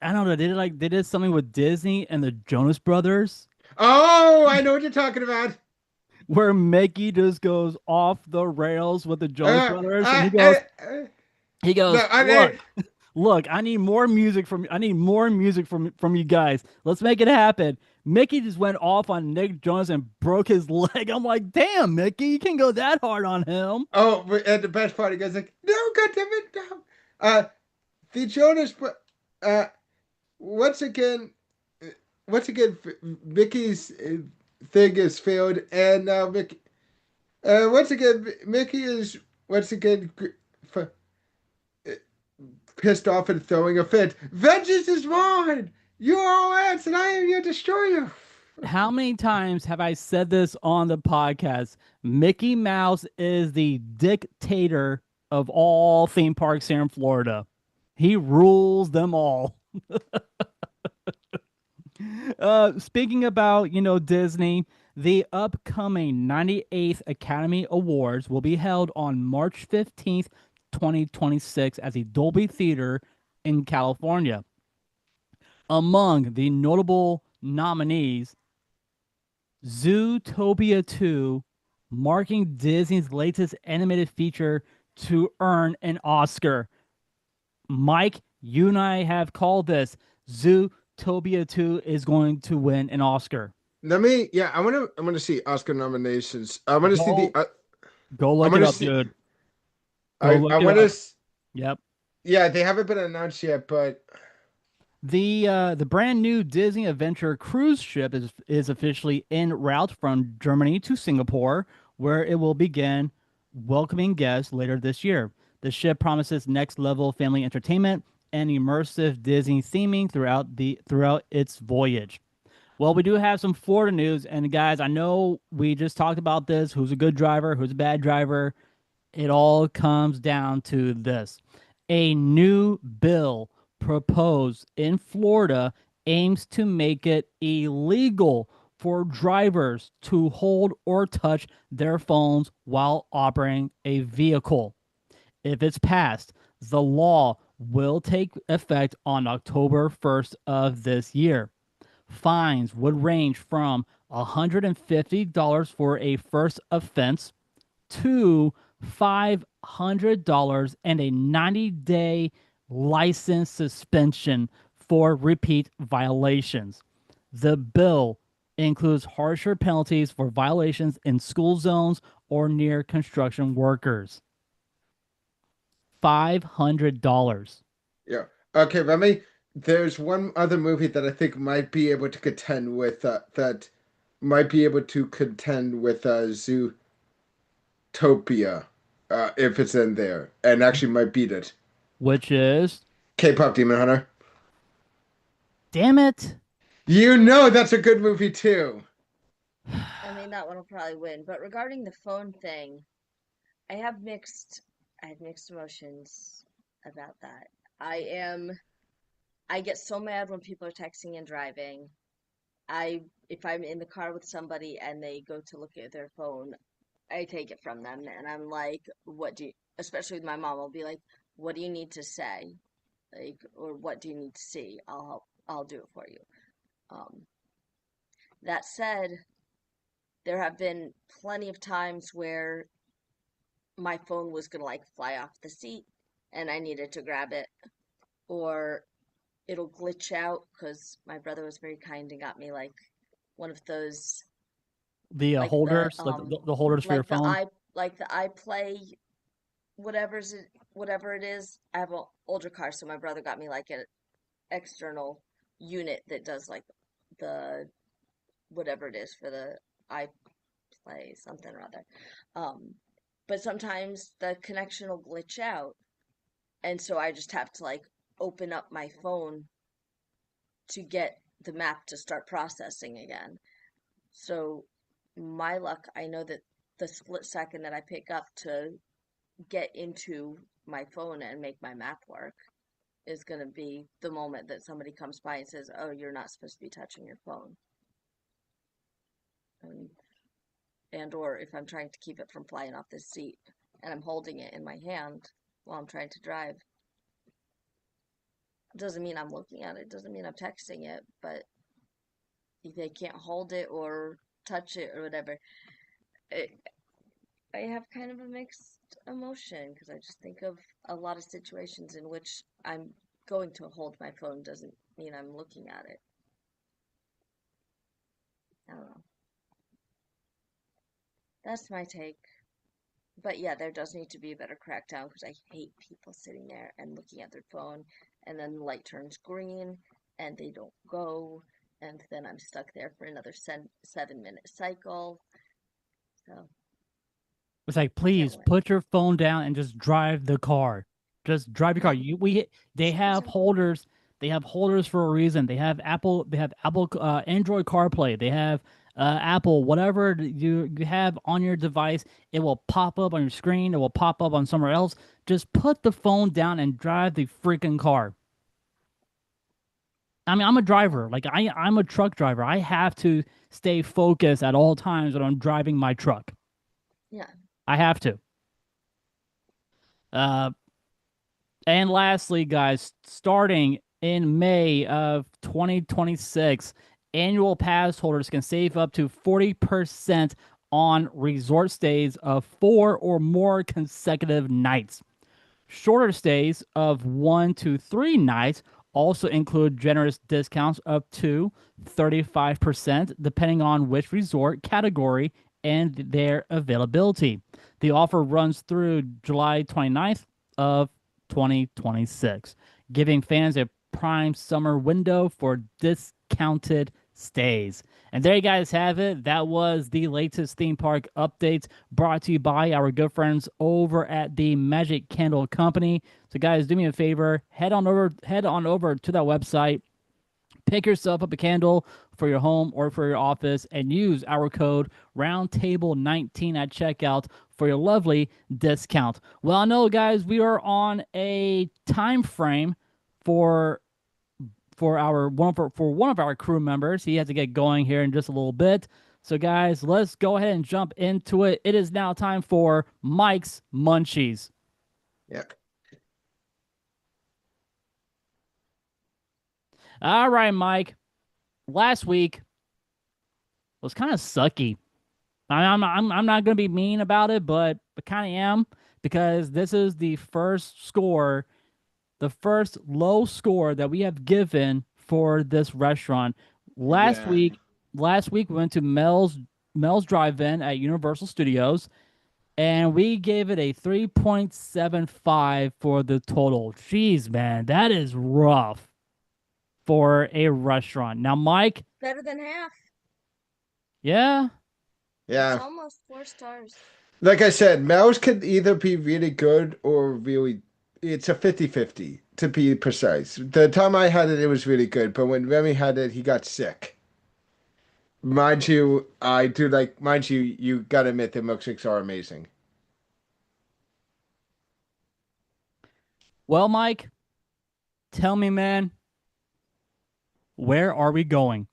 I don't know, they did something with Disney and the Jonas Brothers Oh, I know what you're talking about. where Mickey just goes off the rails with the Jonas Uh, Brothers and I, he no, goes, I look, mean, look, I need more music from you guys. Let's make it happen. Mickey just went off on Nick Jonas and broke his leg. I'm like, damn, Mickey, you can go that hard on him. oh, and the best part, he goes like, no, goddammit, no. Uh, the Jonas, uh, once again, uh, Mickey's thing is failed, and once again, Mickey is once again uh, pissed off and throwing a fit. Vengeance is mine. You are all ants, and I am your destroyer. How many times have I said this on the podcast? Mickey Mouse is the dictator of all theme parks here in Florida. He rules them all. Speaking about, Disney, the upcoming 98th Academy Awards will be held on March 15th, 2026 at the Dolby Theater in California. Among the notable nominees, Zootopia 2, marking Disney's latest animated feature to earn an Oscar. Mike, you and I have called this. Zootopia 2 is going to win an Oscar. Yeah, I want to see Oscar nominations. I want to see Go, go I look it want to up, see, dude. Go I look it want up. to, Yep. yeah, they haven't been announced yet, but The brand new Disney Adventure cruise ship is officially en route from Germany to Singapore, where it will begin welcoming guests later this year. The ship promises next level family entertainment and immersive Disney theming throughout its voyage. Well, we do have some Florida news, and guys, I know we just talked about this. Who's a good driver? Who's a bad driver? It all comes down to this. A new bill proposed in Florida aims to make it illegal for drivers to hold or touch their phones while operating a vehicle. If it's passed, the law will take effect on October 1st of this year. Fines would range from $150 for a first offense to $500 and a 90-day license suspension for repeat violations. The bill includes harsher penalties for violations in school zones or near construction workers. $500. yeah. Okay, Remy, there's one other movie that I think might be able to contend with Zootopia, if it's in there, and actually might beat it. Which is, K-pop Demon Hunter. damn it. You know that's a good movie too. I mean, that one will probably win. But regarding the phone thing, I have mixed emotions about that. I am, I get so mad when people are texting and driving. If I'm in the car with somebody and they go to look at their phone, I take it from them and I'm like, especially with my mom, I'll be like, what do you need to say? Like, or what do you need to see? I'll do it for you. Um, that said, there have been plenty of times where my phone was gonna like fly off the seat and I needed to grab it, or it'll glitch out because my brother was very kind and got me like one of those The like the holders, like the holders for your like the phone. i like the iPlay whatever it is. I have an older car, so my brother got me like an external unit that does like the whatever it is for the iPlay something or other. Um, but sometimes the connection will glitch out, and so I just have to like open up my phone to get the map to start processing again. So my luck, I know that the split second that I pick up to get into my phone and make my map work is going to be the moment that somebody comes by and says, "Oh, you're not supposed to be touching your phone." And, and or if I'm trying to keep it from flying off the seat and I'm holding it in my hand while I'm trying to drive, it doesn't mean I'm looking at it, doesn't mean I'm texting it, but if they can't hold it or touch it or whatever. It, I have kind of a mixed emotion because I just think of a lot of situations in which I'm going to hold my phone doesn't mean I'm looking at it. I don't know. That's my take. But yeah, there does need to be a better crackdown because I hate people sitting there and looking at their phone and then the light turns green and they don't go and then I'm stuck there for another 7 minute cycle. So It's like, can't please win. put your phone down and just drive the car. Just drive your car. Yeah, They super have simple. holders. They have holders for a reason. They have Apple. They have Apple Android CarPlay. They have Apple. Whatever you have on your device, it will pop up on your screen. It will pop up on somewhere else. Just put the phone down and drive the freaking car. I mean, I'm a Yeah, driver. Like I'm a truck driver. I have to stay focused at all times when I'm driving my truck. yeah. I have to. Uh, And lastly, guys, starting in May of 2026, annual pass holders can save up to 40% on resort stays of 4 or more consecutive nights. Shorter stays of 1 to 3 nights also include generous discounts up to 35%, depending on which resort category and their availability. The offer runs through July 29th of 2026, giving fans a prime summer window for discounted stays. And there you guys have it. That was the latest theme park updates brought to you by our good friends over at the Magic Candle Company. So guys, do me a favor, head on over to that website, pick yourself up a candle for your home or for your office, and use our code Roundtable19 at checkout for your lovely discount. Well, I know, guys, we are on a time frame for for one of our crew members. He has to get going here in just a little bit. So, guys, let's go ahead and jump into it. It is now time for Mike's Munchies. Yep. All right, Mike. Last week was kind of sucky. I'm not gonna be mean about it, but I kind of am because this is the first low score that we have given for this restaurant. Last Yeah. week, last week we went to Mel's Drive-In at Universal Studios, and we gave it a 3.75 for the total. Jeez, man, that is rough for a restaurant. Now, Mike, Better than half. yeah, It's Yeah. almost 4 stars. Like I said, Mel's could either be really good or really, it's a 50-50 to be precise. The time I had it, it was really good, but when Remy had it, he got sick. Mind you, I do like, mind you, you gotta admit the milkshakes are amazing. well, Mike, tell me, man, where are we going?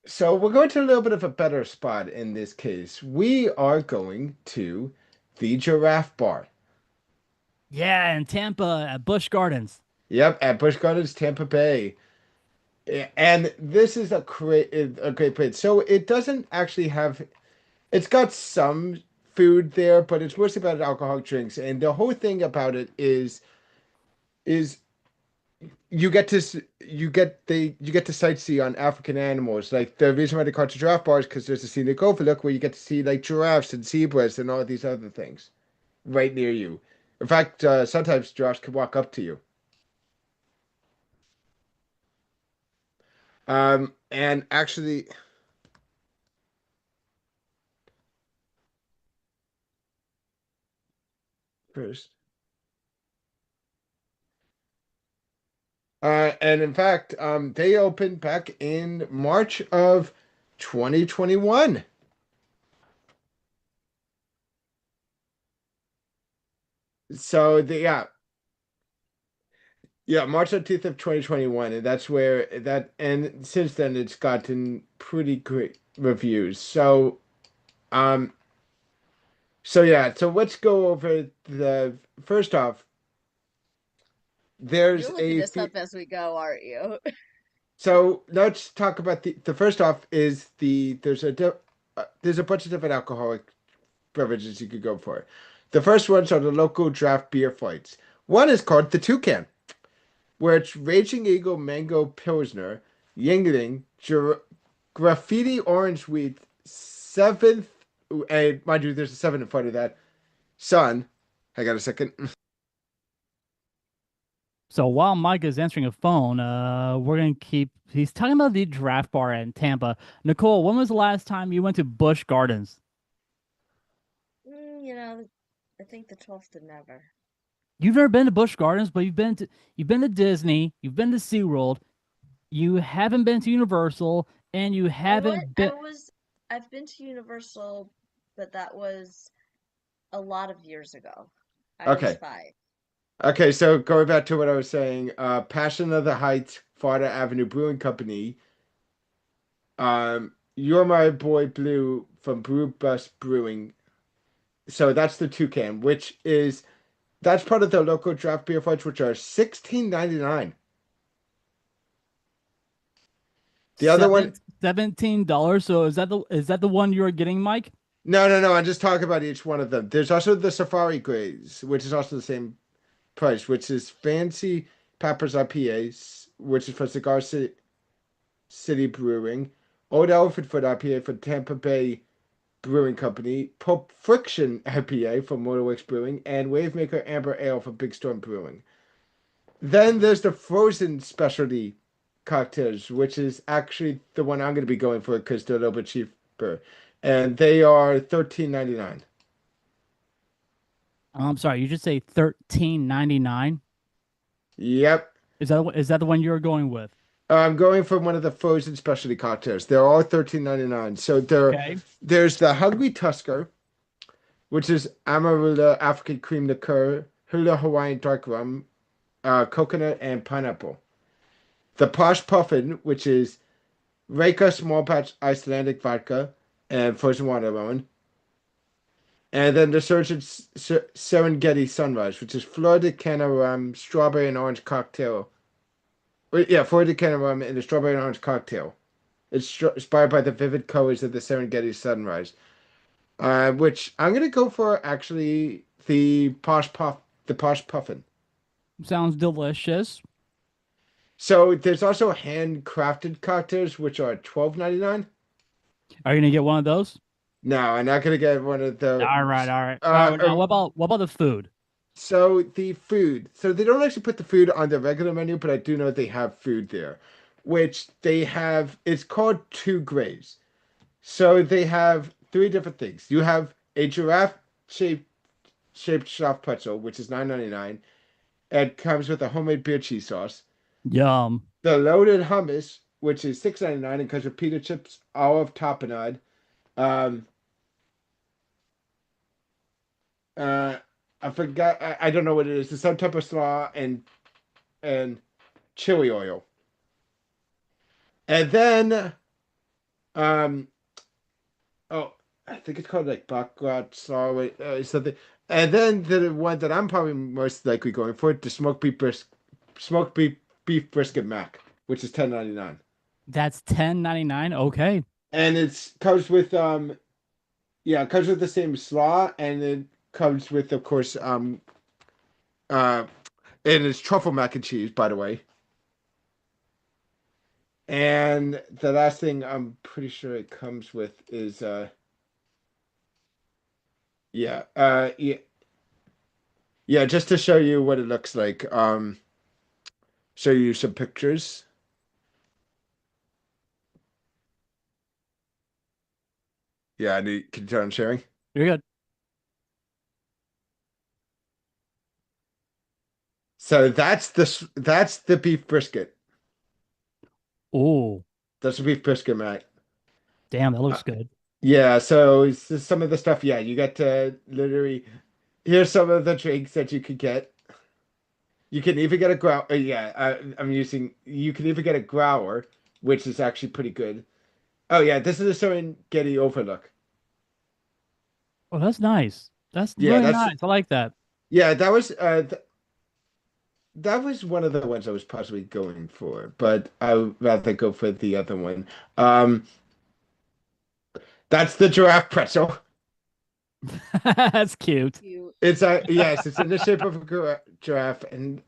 So we're going to a little bit of a better spot in this case. We are going to the Giraffe Bar. Yeah, in Tampa at Busch Gardens. Yep, at Busch Gardens, Tampa Bay. And this is a great place. So it doesn't actually have It's got some food there, but it's mostly about alcoholic drinks. And the whole thing about it is you get to sightsee on African animals. Like the reason why they call it giraffe bars because there's a scenic overlook where you get to see like giraffes and zebras and all these other things right near you. In fact, sometimes giraffes can walk up to you. And actually, first, and in fact, they opened back in March of 2021. So yeah, March 13th of 2021, and that's where that and since then it's gotten pretty great reviews. Um so let's go over the first off, You're there's looking a this up as we go, aren't you? so let's talk about the first off is there's a bunch of different alcoholic beverages you could go for. The first ones are the local draft beer fights. One is called the Toucan, where it's Raging Eagle Mango Pilsner, Yingling, Graffiti Orange Wheat, seventh, and mind you, there's a seven in front of that. Sun. I got a second. So while Mike is answering a phone, we're gonna keep. He's talking about the draft bar in Tampa. Nicole, when was the last time you went to Busch Gardens? You know, I think the 12th of never. You've never been to Busch Gardens, but you've been to Disney, you've been to SeaWorld, you haven't been to Universal, and you You know what? haven't been. I've been to Universal, but that was a lot of years ago. I was Okay. 5. Okay, so going back to what I was saying, Passion of the Heights, Florida Avenue Brewing Company. You're My Boy Blue from Brew Bus Brewing. So that's the Toucan, that's part of the local draft beer fights, which are 16.99. The other one, $17. So is that the one you're getting, Mike? no, I'm just talking about each one of them. There's also the Safari Grays, which is also the same price, which is Fancy Peppers IPAs, which is for City Brewing, Old Elephant Foot IPA for Tampa Bay Brewing Company, Pulp Friction IPA for Motorworks Brewing, and Wavemaker Amber Ale for Big Storm Brewing. Then there's the frozen specialty cocktails, which is actually the one I'm going to be going for because they're a little bit cheaper, and they are 13.99. I'm sorry, you just say 13.99. Yep. Is that the one you're going with? I'm going for one of the frozen specialty cocktails. They're all 13.99. So Okay. there's the Hungry Tusker, which is Amarula African Cream Liqueur, Hula Hawaiian Dark Rum, coconut, and pineapple. The Posh Puffin, which is Reka Small Patch Icelandic Vodka and frozen watermelon. And then the Serengeti Sunrise, which is Flor de Cana Rum, Strawberry and Orange Cocktail. Yeah, Flor de Cana Rum and the Strawberry and Orange Cocktail. It's inspired by the vivid colors of the Serengeti sunrise. Which I'm gonna go for actually the Posh Puffin. Sounds delicious. So there's also handcrafted cocktails, which are 12.99. Are you gonna get one of those? No, I'm not gonna get one of All right, those. all right, all right. Now, what about the food? So the food. So they don't actually put the food on the regular menu, but I do know they have food there, which they have. It's called Two Grays. So they have three different things. You have a giraffe shaped soft pretzel, which is 9.99. It comes with a homemade beer cheese sauce. Yum. The loaded hummus, which is 6.99 and comes with pita chips, olive tapenade. Um, uh, I forgot. I don't know what it is. It's some type of slaw and chili oil. And then, um, oh, I think it's called like baccarat slaw something. And then the one that I'm probably most likely going for, the smoked beef brisket mac, which is 10.99. That's 10.99. Okay. And it's comes with Yeah, it comes with the same slaw, and it comes with, of course, uh, and it's truffle mac and cheese, by the way. And the last thing I'm pretty sure it comes with is, yeah, yeah, just to show you what it looks like. Show you some pictures. Yeah, can you tell I'm sharing? You're good. So that's the beef brisket. Oh, That's the beef brisket, Matt. damn, that Uh, looks good. yeah, so it's just some of the stuff. Yeah, you get to literally here's some of the drinks that you could get. You can even get a grow. Yeah, I'm using. You can even get a growler, which is actually pretty good. Oh yeah, this is a Serengeti Overlook. Oh, that's nice. That's Yeah, really that's nice. I like that. yeah. That was one of the ones I was possibly going for, but I would rather go for the other one. Um, that's the giraffe pretzel. That's cute. Cute. It's a yes, it's in the shape of a giraffe, and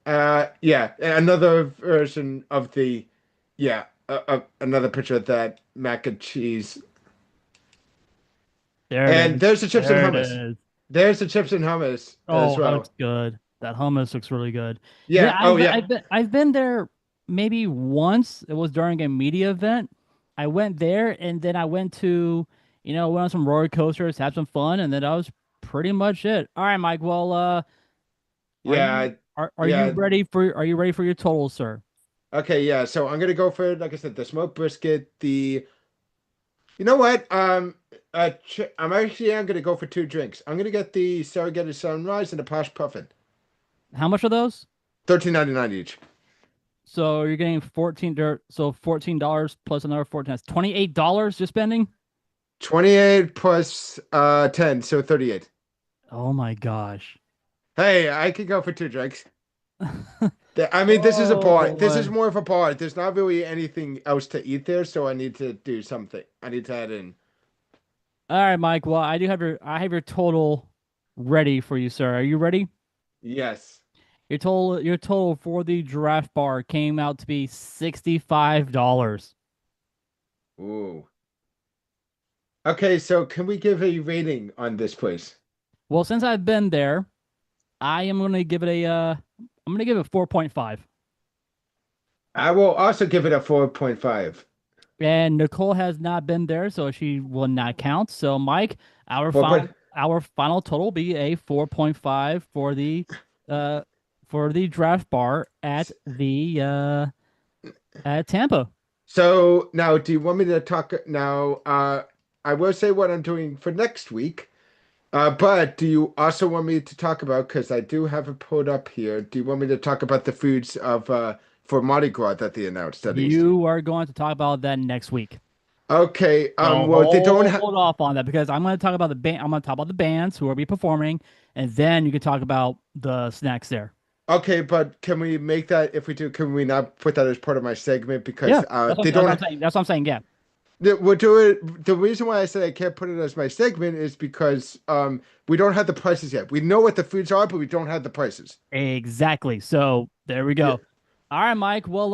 yeah, another version of the yeah, another picture of that mac and cheese, There it and is. there's the chips and There it hummus. is. There's the chips and hummus as Oh, that well. looks good. That hummus looks really good. Yeah, Yeah. Oh yeah. I've been there maybe once. It was during a media event. I went there and then I went to, went on some roller coasters, had some fun, and then that was pretty much it. All right, Mike. Well, Yeah. Yeah. are you ready for your total, sir? Okay. Yeah. So I'm gonna go for like I said, the smoked brisket. The you know what? I'm gonna go for two drinks. I'm gonna get the Saragetta Sunrise and the Posh Puffin. How much are those? 13.99 each. So you're getting $14 plus another 14. That's $28 you're spending? 28 plus 10, so 38. Oh my gosh. Hey, I could go for two drinks. I mean, this is a Oh bar. This is boy. more of a bar. There's not really anything else to eat there, so I need to do something. I need to add in. All right, Mike. Well, I have your total ready for you, sir. Are you ready? Yes. Your total for the giraffe bar came out to be $65. Ooh. Okay, so can we give a rating on this place? Well, since I've been there, I am gonna give it a I'm gonna give it 4.5. I will also give it a 4.5. And Nicole has not been there, so she will not count. So Mike, 4 point. our final total will be a 4.5 uh for the draft bar at Tampa. So now, do you want me to talk now? I will say what I'm doing for next week. But do you also want me to talk about, because I do have it pulled up here, do you want me to talk about the foods of for Mardi Gras that they announced at least? You are going to talk about that next week. Okay, So well they don't have hold off on that because I'm going to talk about the band. I'm going to talk about the bands who will be performing, and then you can talk about the snacks there. okay, but can we make that if we do, can we not put that as part of my segment Yeah, because that's they what I'm don't saying. That's what I'm saying. Yeah, we'll do it. The reason why I said I can't put it as my segment is because we don't have the prices yet. We know what the foods are, but we don't have the prices. exactly. So there we Yeah. go. All right, Mike. We'll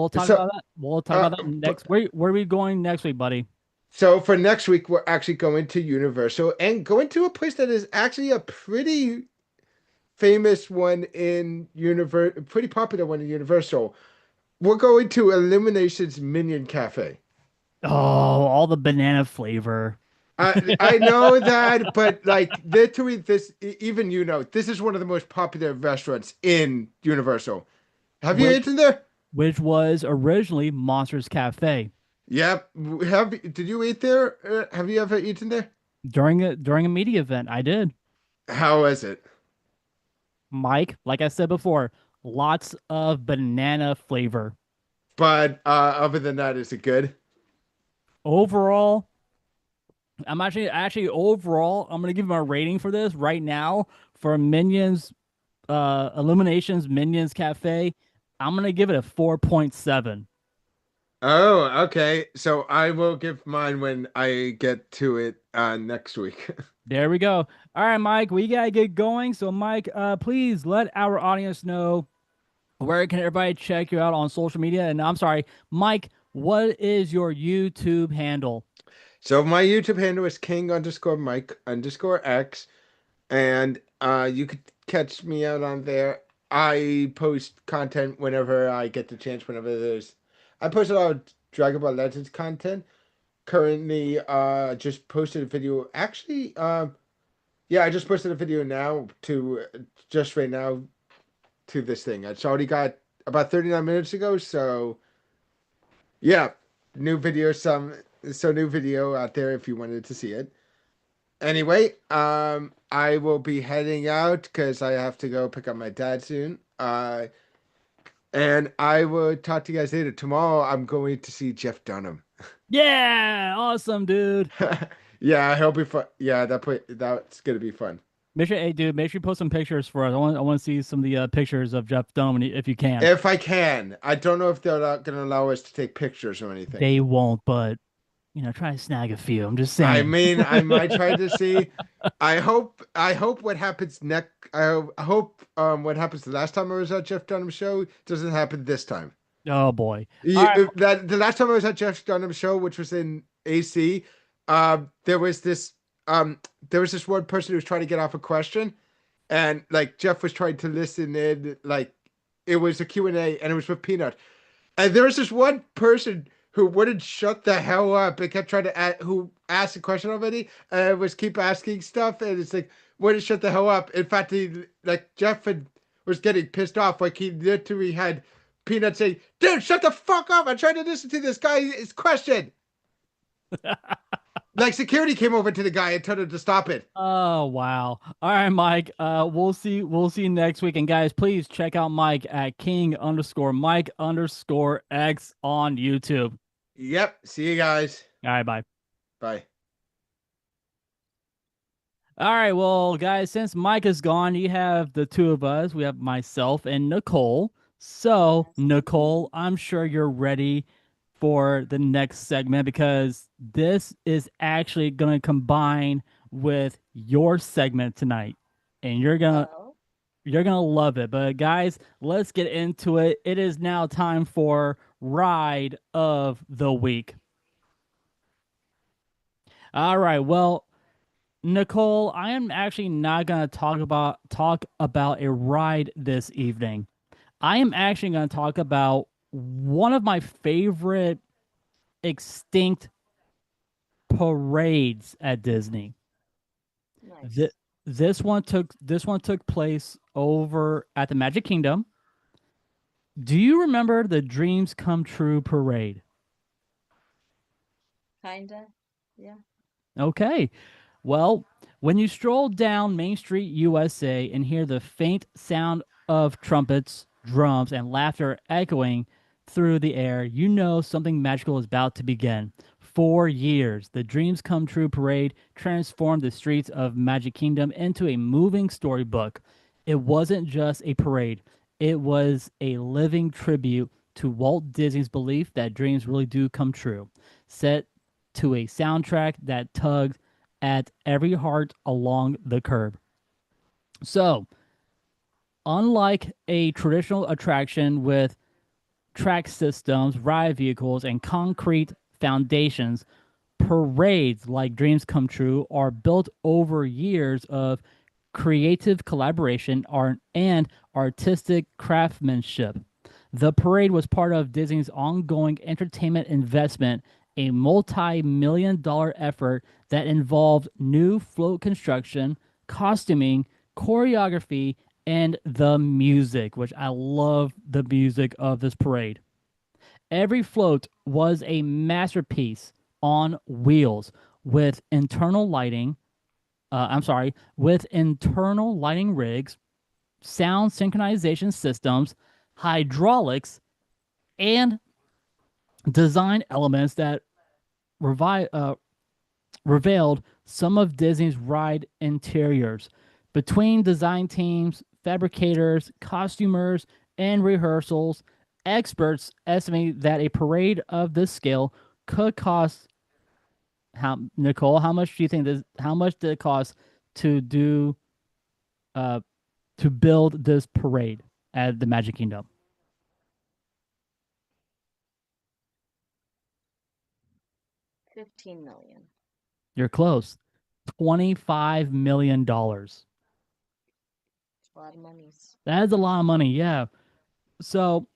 talk So about that. We'll talk uh about that but next. Where are we going next week, buddy? So for next week, we're actually going to Universal and going to a place that is actually a pretty famous one in pretty popular one in Universal. We're going to Illumination's Minion Cafe. Oh, all the banana flavor. I know that, but like literally, even this is one of the most popular restaurants in Universal. Have you which eaten there? which was originally Monsters Cafe. Yep. Did you eat there? Have you ever eaten there? During a media event. I did. How is it? Mike, like I said before, lots of banana flavor. But other than that, is it good? Overall, I'm gonna give him a rating for this right now for Minions Illuminations Minions Cafe. I'm gonna give it a 4.7. Oh, okay. So I will give mine when I get to it next week. There we go. All right, Mike, we gotta get going. So, Mike, please let our audience know where can everybody check you out on social media. And I'm sorry, Mike, what is your YouTube handle? So my YouTube handle is king_Mike_X, and you could catch me out on there. I post content whenever I get the chance, whenever there's I post a lot of Dragon Ball Legends content. Currently, just posted a video. Actually, yeah, I just posted a video now to just right now to this thing. It's already got about 39 minutes ago, so yeah, new video, new video out there if you wanted to see it. Anyway, I will be heading out because I have to go pick up my dad soon. And I will talk to you guys later. Tomorrow, I'm going to see Jeff Dunham. Yeah, awesome, dude. Yeah, he'll be fun. Yeah, that's gonna be fun. Make sure, hey, dude, make sure you post some pictures for us. I want to see some of the pictures of Jeff Dunham if you can. If I can, I don't know if they're not gonna allow us to take pictures or anything. They won't, but try to snag a few. I'm just I saying. mean, I might try to see. I hope what happens next. I hope what happens the last time I was at Jeff Dunham's show doesn't happen this time. Oh boy. All right. That the last time I was at Jeff Dunham's show, which was in AC, there was this one person who was trying to get off a question, and like Jeff was trying to listen in, like it was a Q&A, and it was with Peanut, and there was this one person who wouldn't shut the hell up and kept trying to who asked a question already and was keep asking stuff, and it's like wouldn't shut the hell up. In fact, Jeff was getting pissed off, like he literally had Peanut saying, "Dude, shut the fuck up! I'm trying to listen to this guy's question." Like security came over to the guy and told him to stop it. Oh wow. All right, Mike. We'll see you next week. And guys, please check out Mike at King_Mike_X on YouTube. Yep. See you guys. All right, bye. Bye. All right, well, guys, since Mike is gone, you have the two of us. We have myself and Nicole. So, Yes. Nicole, I'm sure you're ready for the next segment because this is actually going to combine with your segment tonight. And Oh, you're going to love it. But guys, let's get into it. It is now time for Ride of the Week. All right, well, Nicole, I am actually not going to talk about a ride this evening. I am actually going to talk about one of my favorite extinct parades at Disney. Th- nice. this one took place over at the Magic Kingdom. Do you remember the Dreams Come True parade? Kinda. Yeah. Okay. Well, when you stroll down Main Street, USA, and hear the faint sound of trumpets, drums, and laughter echoing through the air, you know something magical is about to begin. For years, the Dreams Come True parade transformed the streets of Magic Kingdom into a moving storybook. It wasn't just a parade, it was a living tribute to Walt Disney's belief that dreams really do come true, set to a soundtrack that tugged at every heart along the curb. So, unlike a traditional attraction with track systems, ride vehicles, and concrete foundations, parades like Dreams Come True are built over years of creative collaboration and artistic craftsmanship. The parade was part of Disney's ongoing entertainment investment, a multi-million-dollar effort that involved new float construction, costuming, choreography, and the music, which I love the music of this parade. Every float was a masterpiece on wheels with internal lighting. With internal lighting rigs, sound synchronization systems, hydraulics, and design elements that revealed some of Disney's ride interiors. Between design teams, fabricators, costumers, and rehearsals, Experts estimate that a parade of this scale could cost how Nicole, how much do you think this how much did it cost to do uh to build this parade at the Magic Kingdom? 15 million. You're close. $25 million. It's a lot of monies. That is a lot of money, yeah. So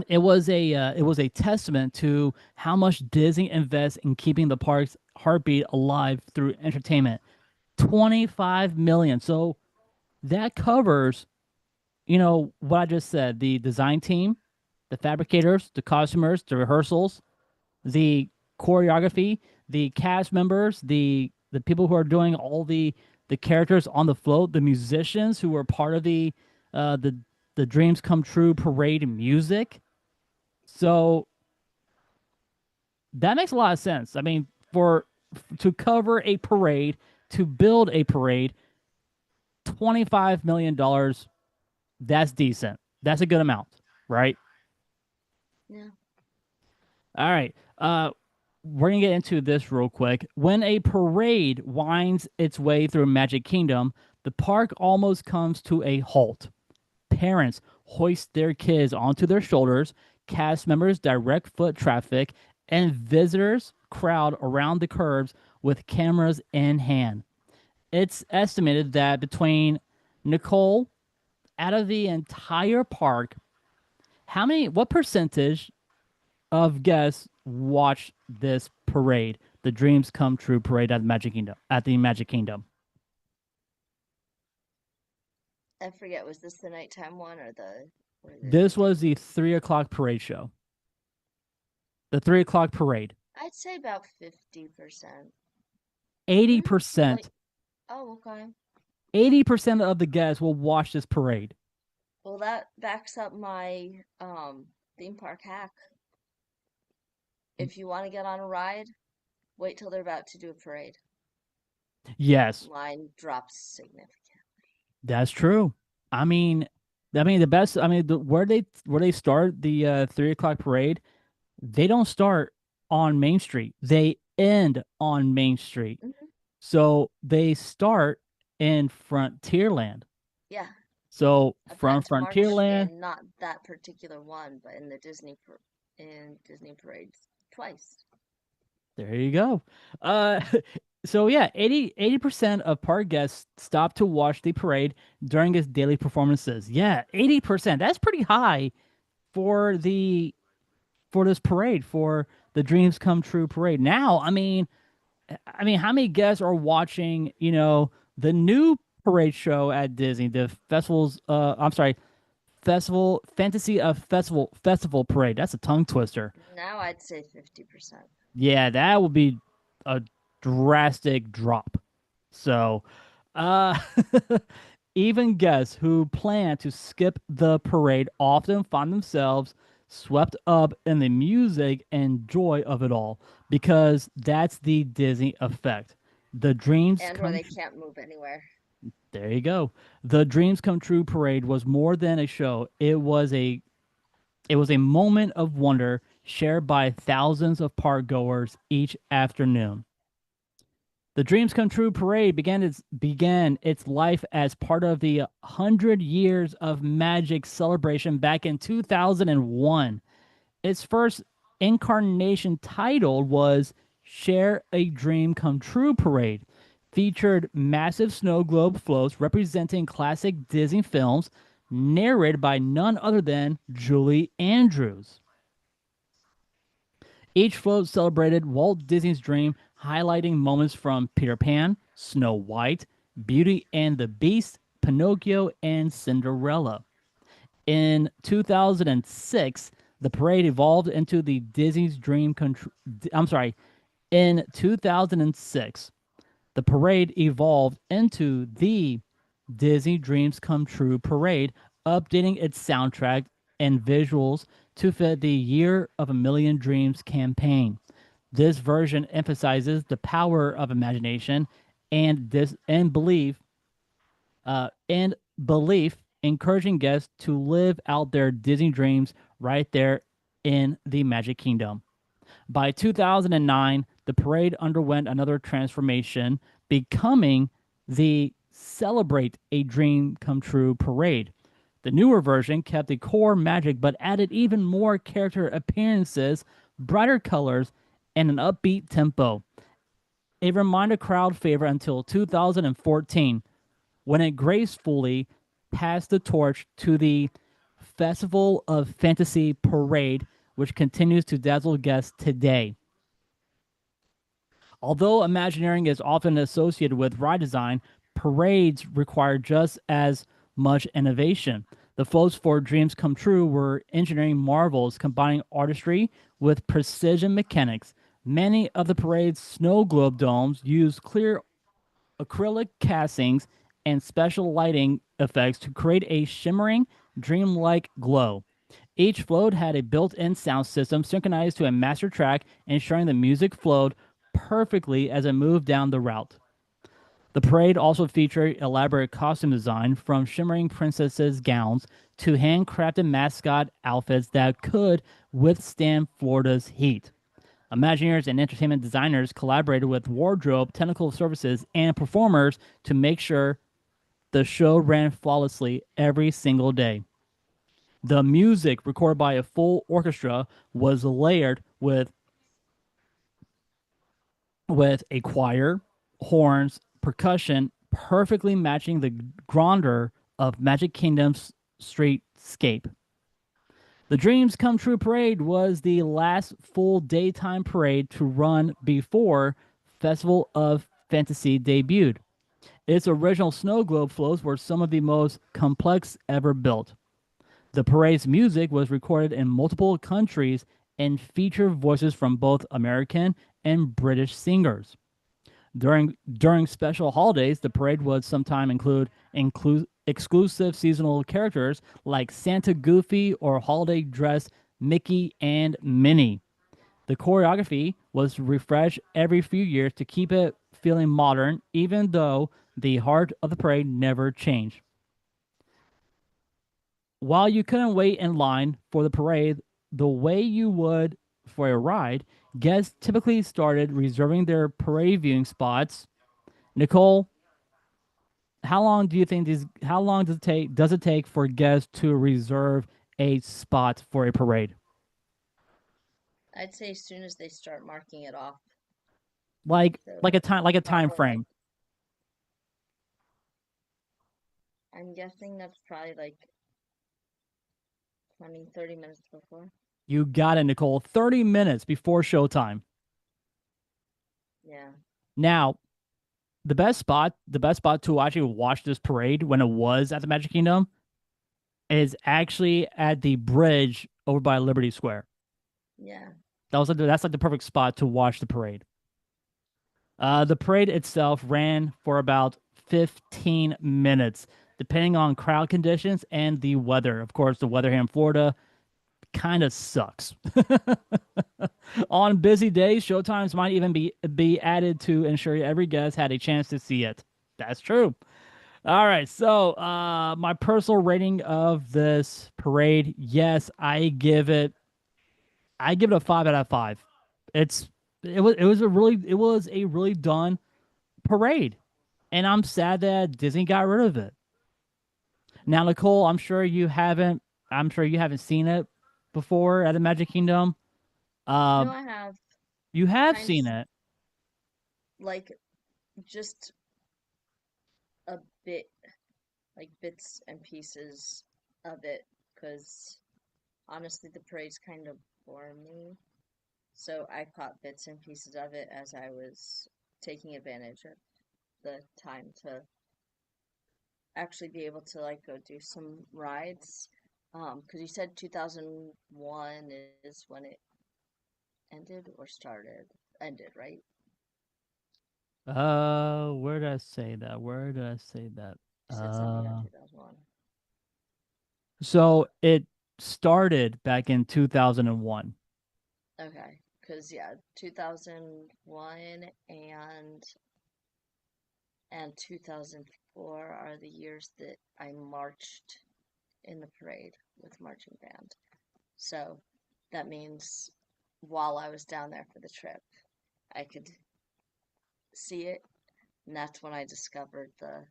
it was a testament to how much Disney invests in keeping the park's heartbeat alive through entertainment. 25 million. So that covers, what I just said, the design team, the fabricators, the costumers, the rehearsals, the choreography, the cast members, the people who are doing all the characters on the float, the musicians who were part of uh the the Dreams Come True parade music. So that makes a lot of sense. I mean, for to cover a parade, to build a parade, $25 million, that's decent. That's a good amount, right? Yeah. All right. We're gonna get into this real quick. When a parade winds its way through Magic Kingdom, the park almost comes to a halt. Parents hoist their kids onto their shoulders, cast members direct foot traffic, and visitors crowd around the curbs with cameras in hand. It's estimated that between Nicole, out of the entire park, what percentage of guests watch this parade, the Dreams Come True parade at the Magic Kingdom? At the Magic Kingdom, I forget, was this the nighttime one or the or this the was day? the 3 o'clock parade show. The 3 o'clock parade. I'd say about 50%. Eighty Mm, like, percent, oh, okay. 80% of the guests will watch this parade. Well, that backs up my theme park hack. If you want to get on a ride, wait till they're about to do a parade. Yes, Line drops significant. that's true. I mean, the best. I mean, where they start the 3 o'clock parade, they don't start on Main Street. They end on Main Street. Hmm. So they start in Frontierland. Yeah, So I've from gotten to march Frontierland, in not that particular one, but in the in Disney parades twice. there you go. Uh, so yeah, 80% of park guests stop to watch the parade during its daily performances. Yeah, 80%. That's pretty high for this parade, for the Dreams Come True parade. Now, I mean, how many guests are watching, the new parade show at Disney, the festivals, I'm sorry, festival fantasy of festival parade. That's a tongue twister. Now I'd say 50%. Yeah, that would be a drastic drop. So, uh, even guests who plan to skip the parade often find themselves swept up in the music and joy of it all because that's the Disney effect. The dreams And where come they can't move anywhere. There you go. The Dreams Come True parade was more than a show. It was a moment of wonder shared by thousands of park goers each afternoon. The Dreams Come True parade began its life as part of the 100 Years of Magic celebration back in 2001. Its first incarnation title was Share a Dream Come True Parade, featured massive snow globe floats representing classic Disney films, narrated by none other than Julie Andrews. Each float celebrated Walt Disney's dream, highlighting moments from Peter Pan, Snow White, Beauty and the Beast, Pinocchio, and Cinderella. In 2006, the parade evolved into the Disney's Dream Control. I'm sorry. In 2006, the parade evolved into the Disney Dreams Come True parade, updating its soundtrack and visuals to fit the Year of a Million Dreams campaign. This version emphasizes the power of imagination and belief, encouraging guests to live out their Disney dreams right there in the Magic Kingdom. By 2009, the parade underwent another transformation, becoming the Celebrate a Dream Come True parade. The newer version kept the core magic but added even more character appearances, brighter colors, and an upbeat tempo. It remained a crowd favorite until 2014, when it gracefully passed the torch to the Festival of Fantasy Parade, which continues to dazzle guests today. Although Imagineering is often associated with ride design, parades require just as much innovation. The floats for Dreams Come True were engineering marvels combining artistry with precision mechanics. Many of the parade's snow globe domes use clear acrylic castings and special lighting effects to create a shimmering, dreamlike glow. Each float had a built-in sound system synchronized to a master track, ensuring the music flowed perfectly as it moved down the route. The parade also featured elaborate costume design, from shimmering princesses' gowns to handcrafted mascot outfits that could withstand Florida's heat. Imagineers and entertainment designers collaborated with wardrobe, technical services, and performers to make sure the show ran flawlessly every single day. The music, recorded by a full orchestra, was layered with a choir, horns, percussion, perfectly matching the grandeur of Magic Kingdom's streetscape. The Dreams Come True Parade was the last full daytime parade to run before Festival of Fantasy debuted. Its original snow globe floats were some of the most complex ever built. The parade's music was recorded in multiple countries and featured voices from both American and British singers. During special holidays, the parade would sometimes include exclusive seasonal characters like Santa Goofy or holiday dress Mickey and Minnie. The choreography was refreshed every few years to keep it feeling modern, even though the heart of the parade never changed. While you couldn't wait in line for the parade the way you would for a ride, guests typically started reserving their parade viewing spots. Nicole, how long do you think these? How long does it take for guests to reserve a spot for a parade? I'd say as soon as they start marking it off. Like So like a time probably like frame. I'm guessing that's probably like 20, 30 minutes before. You got it, Nicole. 30 minutes before showtime. Yeah. Now, the best spot to actually watch this parade when it was at the Magic Kingdom is actually at the bridge over by Liberty Square. Yeah. That's like the perfect spot to watch the parade. The parade itself ran for about 15 minutes, depending on crowd conditions and the weather. Of course, the weather here in Florida kind of sucks. On busy days, showtimes might even be added to ensure every guest had a chance to see it. That's true. All right, so my personal rating of this parade, yes, I give it a 5 out of 5. It's it was a really done parade, and I'm sad that Disney got rid of it. Now, Nicole, I'm sure you haven't seen it before at the Magic Kingdom. Uh, No, I have you have kind of seen it. like just a bit, like bits and pieces of it, because honestly, the parade's kind of bore me. So I caught bits and pieces of it as I was taking advantage of the time to actually be able to like go do some rides. Because you said 2001 is when it ended or started? Ended, right? Where did I say that? Where did I say that? You said something about Uh, 2001. so it started back in 2001. Okay, because yeah, 2001 and 2004 are the years that I marched in the parade with marching band. So that means while I was down there for the trip, I could see it. And that's when I discovered the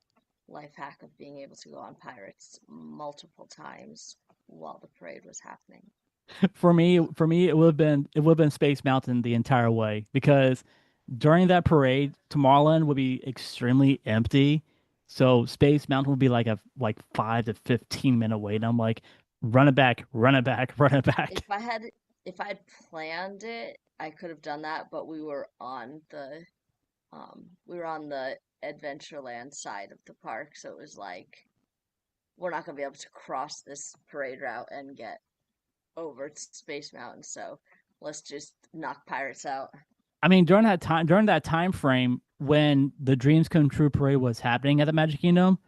life hack of being able to go on Pirates multiple times while the parade was happening. For me, it would have been Space Mountain the entire way because during that parade, Tomorrowland would be extremely empty. So Space Mountain would be like 5 to 15 minute wait. And I'm like, run it back, run it back, run it back. If I'd planned it, I could have done that, but we were on the Adventureland side of the park, so it was like we're not gonna be able to cross this parade route and get over to Space Mountain, so let's just knock Pirates out. I mean, during that time frame when the Dreams Come True parade was happening at the Magic Kingdom,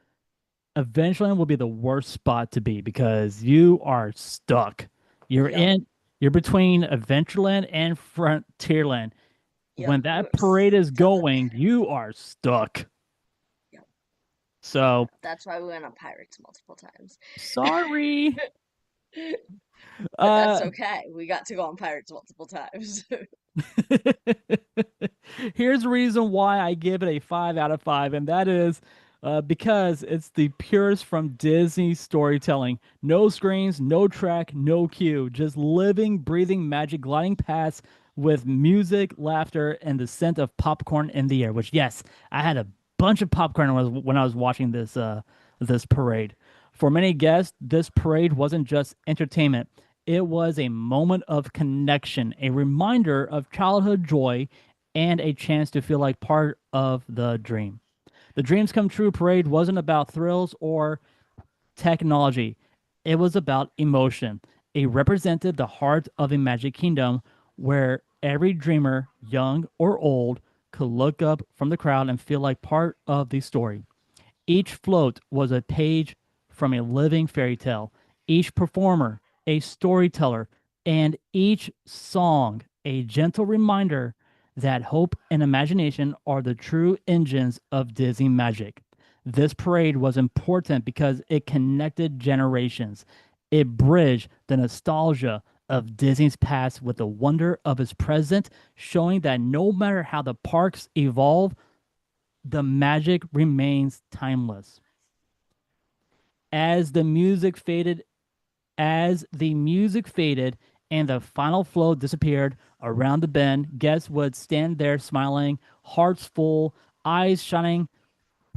Adventureland will be the worst spot to be because you are stuck. You're Yep, in, you're between Adventureland and Frontierland. yep, When that parade is definitely. going, you are stuck. Yep, yeah. So That's why we went on Pirates multiple times. sorry. But that's Uh, okay. We got to go on Pirates multiple times. Here's the reason why I give it a 5 out of 5, and that is because it's the purest from Disney storytelling. No screens, no track, no cue, just living, breathing magic gliding past with music, laughter, and the scent of popcorn in the air. Which, yes, I had a bunch of popcorn when I was watching this parade. For many guests, this parade wasn't just entertainment. It was a moment of connection, a reminder of childhood joy, and a chance to feel like part of the dream. The Dreams Come True parade wasn't about thrills or technology, it was about emotion. It represented the heart of a magic kingdom where every dreamer, young or old, could look up from the crowd and feel like part of the story. Each float was a page from a living fairy tale, each performer a storyteller, and each song a gentle reminder that hope and imagination are the true engines of Disney magic. This parade was important because it connected generations. It bridged the nostalgia of Disney's past with the wonder of its present, showing that no matter how the parks evolve, the magic remains timeless. As the music faded, as the music faded and the final flow disappeared around the bend, guests would stand there smiling, hearts full, eyes shining,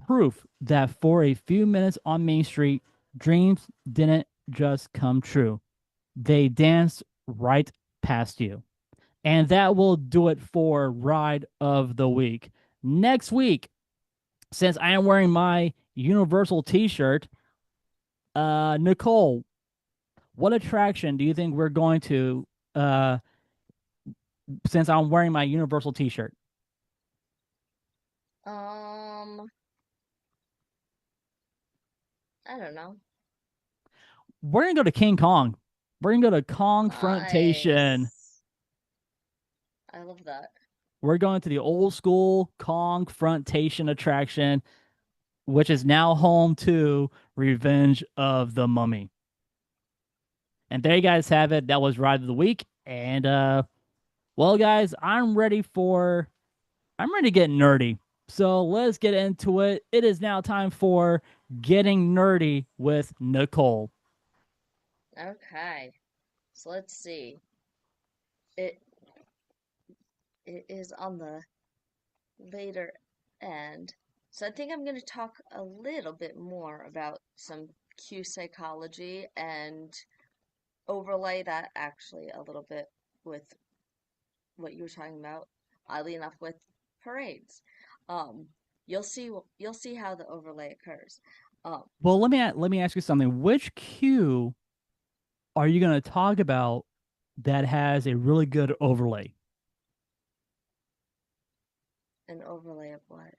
proof that for a few minutes on Main Street, dreams didn't just come true. They danced right past you. And that will do it for Ride of the Week. Next week, since I am wearing my Universal t-shirt, Nicole, what attraction do you think we're going to uh since I'm wearing my Universal t-shirt? um, I don't know. We're gonna go to King Kong. We're gonna go to Kong Frontation. Nice. I love that. We're going to the old school Kong Frontation attraction, which is now home to Revenge of the Mummy. And there you guys have it. That was Ride of the Week. And well, guys, I'm ready to get nerdy. So let's get into it. It is now time for Getting Nerdy with Nicole. Okay. So let's see. It it is on the later end. So I think I'm going to talk a little bit more about some Q psychology and overlay that actually a little bit with what you were talking about, oddly enough, with parades. Um, you'll see how the overlay occurs. Um, Well, let me ask you something. Which cue are you going to talk about that has a really good overlay? an overlay of what?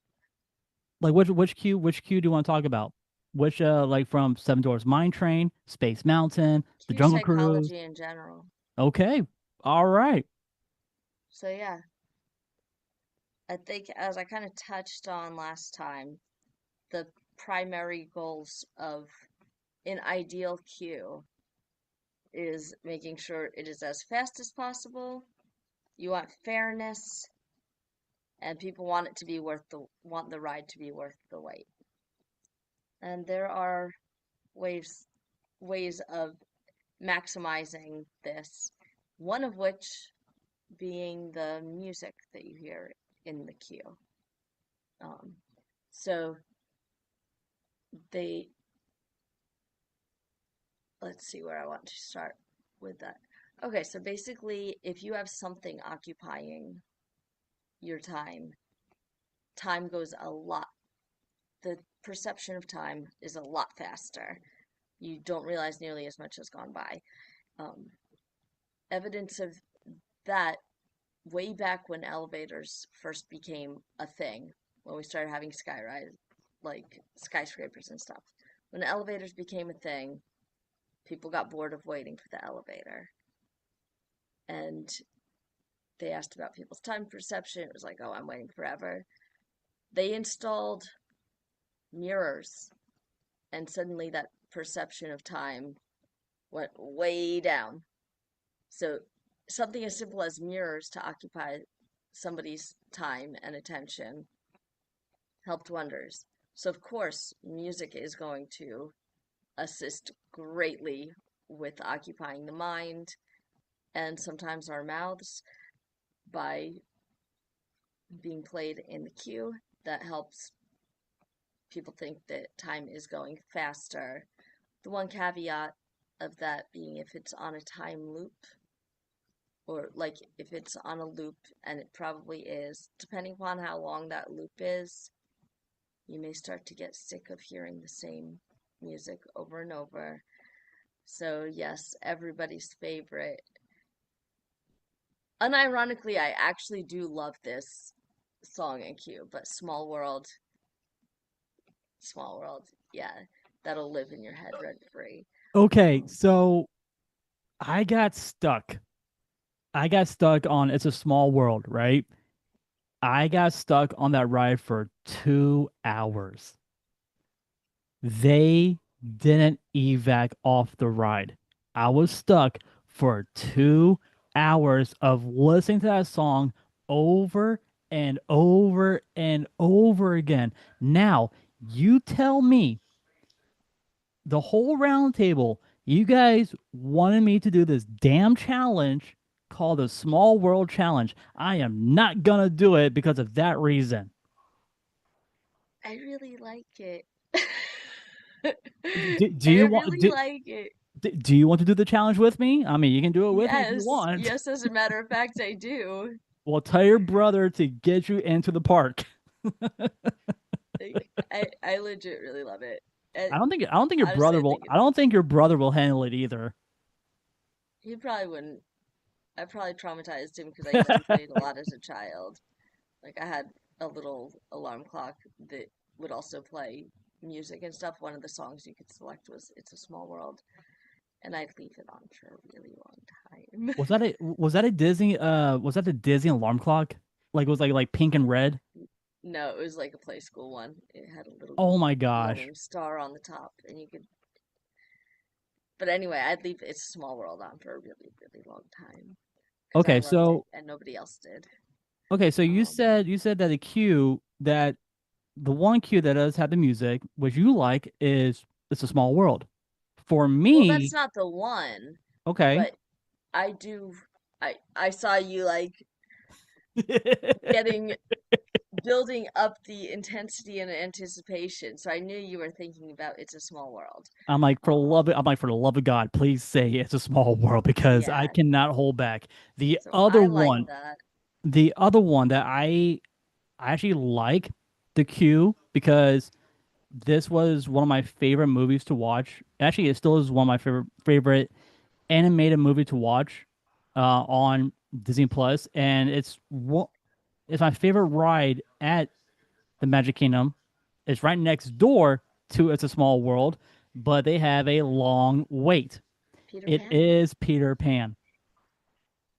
Like which cue do you want to talk about? Which like from Seven Dwarfs Mine Train, Space Mountain, The Q Jungle Cruise. psychology in general. Okay. All right. So yeah, I think as I kind of touched on last time, the primary goals of an ideal queue is making sure it is as fast as possible. You want fairness, and people want it to be want the ride to be worth the wait. And there are ways of maximizing this. One of which being the music that you hear in the queue. Um, so they let's see where I want to start with that. Okay, so basically, if you have something occupying your time goes a lot, the perception of time is a lot faster. You don't realize nearly as much has gone by. Um, Evidence of that way back when elevators first became a thing, when we started having skyrise, like skyscrapers and stuff. When elevators became a thing, people got bored of waiting for the elevator. And they asked about people's time perception. It was like, oh, I'm waiting forever. They installed mirrors, and suddenly that perception of time went way down. So, something as simple as mirrors to occupy somebody's time and attention helped wonders. So, of course, music is going to assist greatly with occupying the mind and sometimes our mouths by being played in the queue. That helps people think that time is going faster. The one caveat of that being if it's on a time loop, or like if it's on a loop, and it probably is, depending upon how long that loop is, you may start to get sick of hearing the same music over and over. So, yes, everybody's favorite. Unironically, I actually do love this song in Q, but Small World, yeah, that'll live in your head rent free. Okay, so I got stuck. I got stuck on It's a Small World, right? I got stuck on that ride for 2 hours. They didn't evac off the ride. I was stuck for 2 hours of listening to that song over and over and over again. Now, you tell me, the whole round table, you guys wanted me to do this damn challenge called the Small World Challenge. I am not gonna do it because of that reason. I really like it. Do I you want really like it. do you want to do the challenge with me? I mean, you can do it with me if you Yes, want. yes, as a matter of fact, I do. Well, tell your brother to get you into the park. Like, I legit really love it. And I don't think your honestly, brother I will think I don't think your brother will handle it either. he probably wouldn't. I probably traumatized him because I used to play it a lot as a child. Like I had a little alarm clock that would also play music and stuff. One of the songs you could select was "It's a Small World," and I'd leave it on for a really long time. Was that a Disney alarm clock? Like it was like pink and red? No, it was like a play school one. It had a little Oh my gosh. glowing star on the top, and you could. But anyway, I'd leave "It's a Small World" on for a really, really long time because I Okay, loved it so and nobody else did. you Um, said that the one queue that does have the music, which you like, is It's a Small World. For well, that's me, not the one, okay. but I do. I saw you like getting building up the intensity and anticipation, so I knew you were thinking about "It's a Small World." I'm like, for the love of God, please say It's a Small World because I Yeah, cannot hold back. so I like that. The other one that I actually like the queue because this was one of my favorite movies to watch. Actually, it still is one of my favorite animated movie to watch on Disney Plus, and it's my favorite ride at the Magic Kingdom. It's right next door to It's a Small World, but they have a long wait. Peter It Pan. is Peter Pan.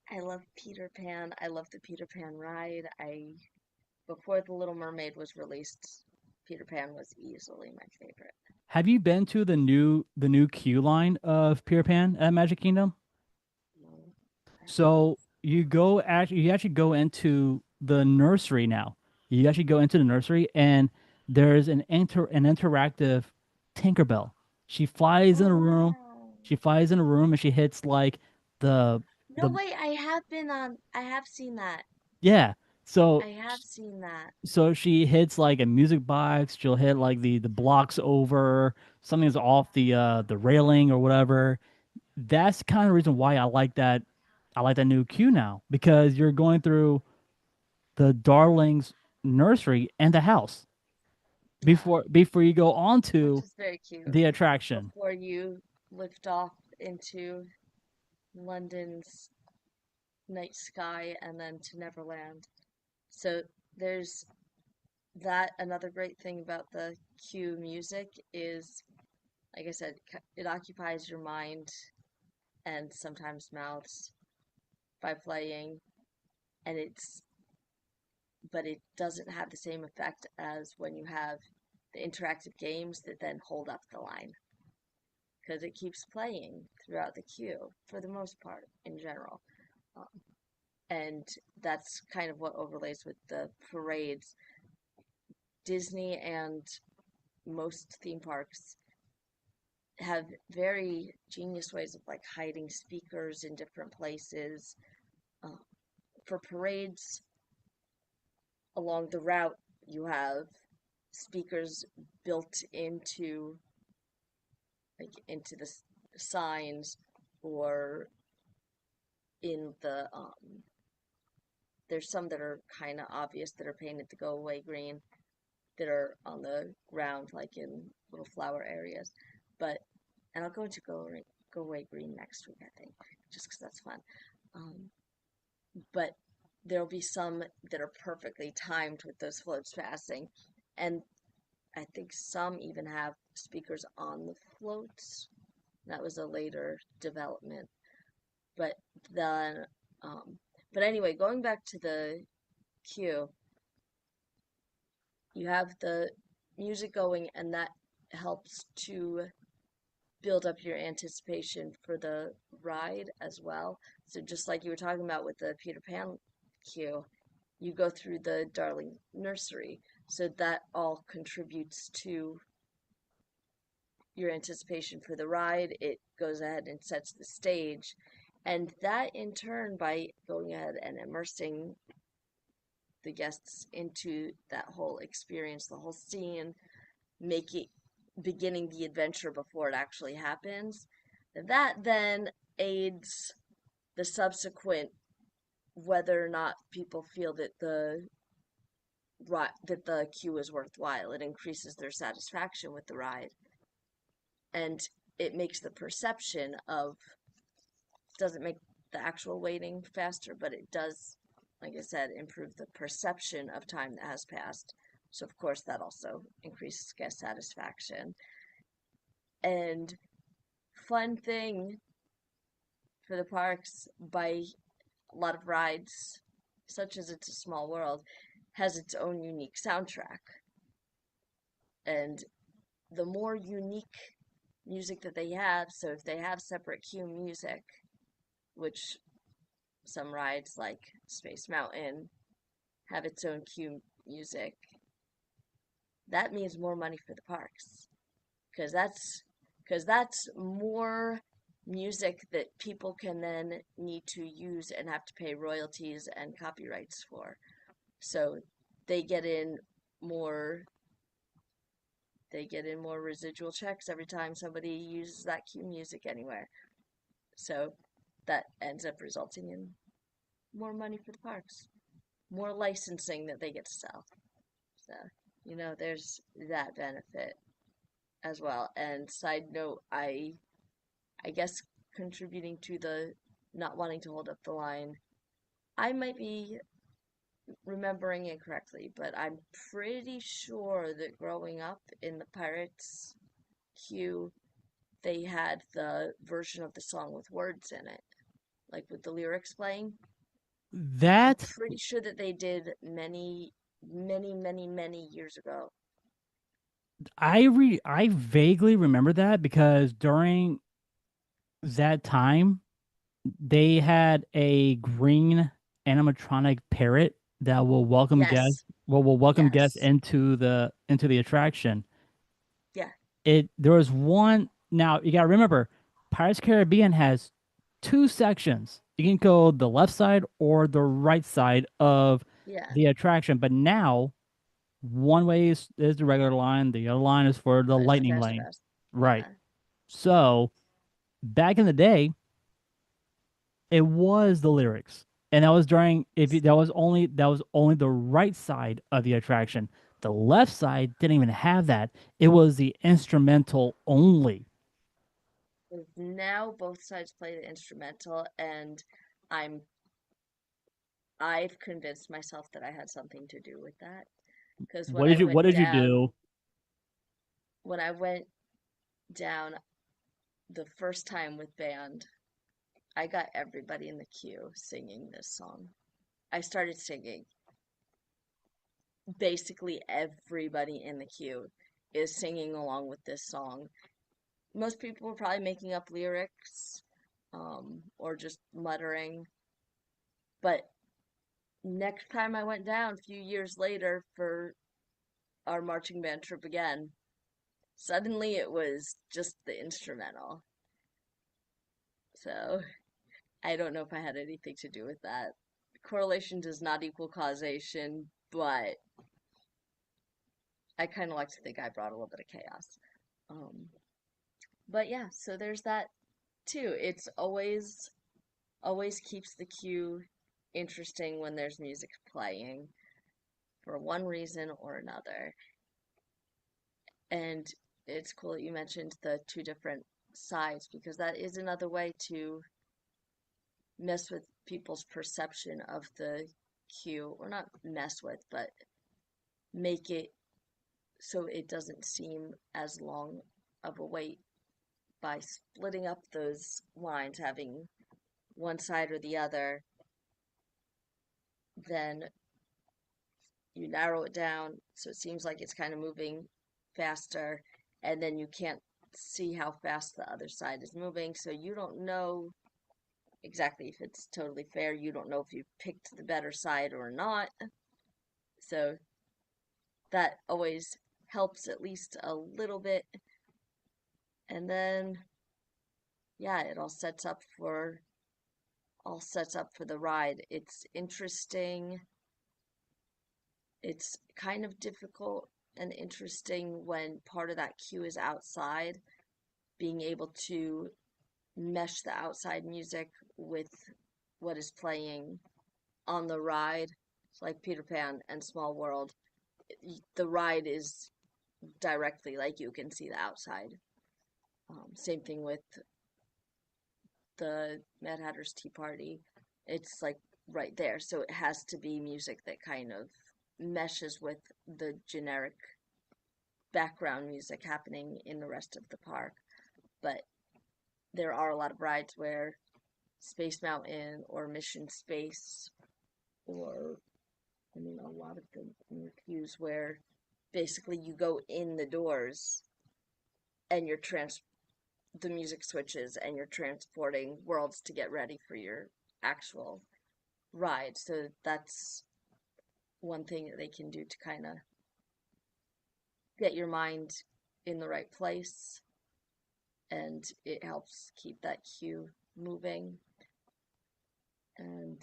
I love Peter Pan. I love the Peter Pan ride. I Before The Little Mermaid was released, Peter Pan was easily my favorite. Have you been to the new queue line of Peter Pan at Magic Kingdom? No, I have not. So you actually go into the nursery now. You actually go into the nursery and there's an interactive Tinkerbell. She flies in Oh a room. wow! She flies in a room and she hits like the No the way, I have been on. I have seen that. yeah. So I have seen that. so she hits like a music box. She'll hit like the blocks over. Something's off the railing or whatever. That's kind of the reason why I like that. I like that new queue now because you're going through the Darlings nursery and the house Yeah, before you go on which to is very cute. the attraction. Before you lift off into London's night sky and then to Neverland. So there's that. Another great thing about the cue music is, like I said, it occupies your mind and sometimes mouths by playing, and but it doesn't have the same effect as when you have the interactive games that then hold up the line because it keeps playing throughout the queue for the most part in general. Um, and that's kind of what overlays with the parades. Disney and most theme parks have very genius ways of like hiding speakers in different places. Uh, for parades along the route, you have speakers built into the signs or in the there's some that are kind of obvious that are painted to go away green that are on the ground like in little flower areas, but and I'll go into go away green next week, I think, just because that's fun. um, but there'll be some that are perfectly timed with those floats passing, and I think some even have speakers on the floats. That was a later development. But then, um, but anyway, going back to the queue, you have the music going, and that helps to build up your anticipation for the ride as well. So just like you were talking about with the Peter Pan queue, you go through the Darling nursery, so that all contributes to your anticipation for the ride. It goes ahead and sets the stage. And that in turn, by going ahead and immersing the guests into that whole experience, the whole scene, making beginning the adventure before it actually happens, that then aids the subsequent whether or not people feel that the queue is worthwhile. It increases their satisfaction with the ride, and it makes the perception of doesn't make the actual waiting faster, but it does, like I said, improve the perception of time that has passed. So of course that also increases guest satisfaction. And fun thing for the parks, by a lot of rides, such as It's a Small World, has its own unique soundtrack. And the more unique music that they have, so if they have separate cue music, which some rides like Space Mountain have its own cue music, that means more money for the parks because that's more music that people can then need to use and have to pay royalties and copyrights for. So they get in more they get in more residual checks every time somebody uses that cue music anywhere. So that ends up resulting in more money for the parks, more licensing that they get to sell. So, there's that benefit as well. And side note, I guess contributing to the not wanting to hold up the line, I might be remembering it correctly, but I'm pretty sure that growing up in the Pirates queue, they had the version of the song with words in it, like with the lyrics playing. I'm That pretty sure that they did many, many, many, many years ago. I vaguely remember that because during that time they had a green animatronic parrot that will welcome guests Yes, will welcome guests yes, into the attraction. yeah, It there was one. Now you gotta remember, Pirates Caribbean has two sections. You can go the left side or the right side of yeah. the attraction, but now one way is the regular line, the other line is for the There's the lightning fast lane. pass. Right. Yeah. So back in the day, it was the lyrics. And that was during if you, that was only the right side of the attraction. The left side didn't even have that. It was the instrumental only. Now both sides play the instrumental, and I'm I've convinced myself that I had something to do with that. Because What did you do? when I went down the first time with band, I got everybody in the queue singing this song. I started singing. Basically, everybody in the queue is singing along with this song. Most people were probably making up lyrics, or just muttering. But next time I went down, a few years later for our marching band trip again, suddenly it was just the instrumental. So I don't know if I had anything to do with that. Correlation does not equal causation, but I kind of like to think I brought a little bit of chaos. Um, but yeah, so there's that too. It's always keeps the queue interesting when there's music playing for one reason or another. And it's cool that you mentioned the two different sides because that is another way to mess with people's perception of the queue, or not mess with, but make it so it doesn't seem as long of a wait by splitting up those lines, having one side or the other, then you narrow it down so it seems like it's kind of moving faster, and then you can't see how fast the other side is moving, so you don't know exactly if it's totally fair. You don't know if you picked the better side or not. So that always helps at least a little bit. And then yeah, it all sets up for the ride. It's interesting. It's kind of difficult and interesting when part of that queue is outside, being able to mesh the outside music with what is playing on the ride. It's like Peter Pan and Small World. The ride is directly like you can see the outside. Same thing with the Mad Hatter's Tea Party. It's like right there, so it has to be music that kind of meshes with the generic background music happening in the rest of the park. But there are a lot of rides where Space Mountain or Mission Space, or I mean a lot of the queues where basically you go in the doors and you're the music switches and you're transporting worlds to get ready for your actual ride. So that's one thing that they can do to kind of get your mind in the right place, and it helps keep that queue moving. And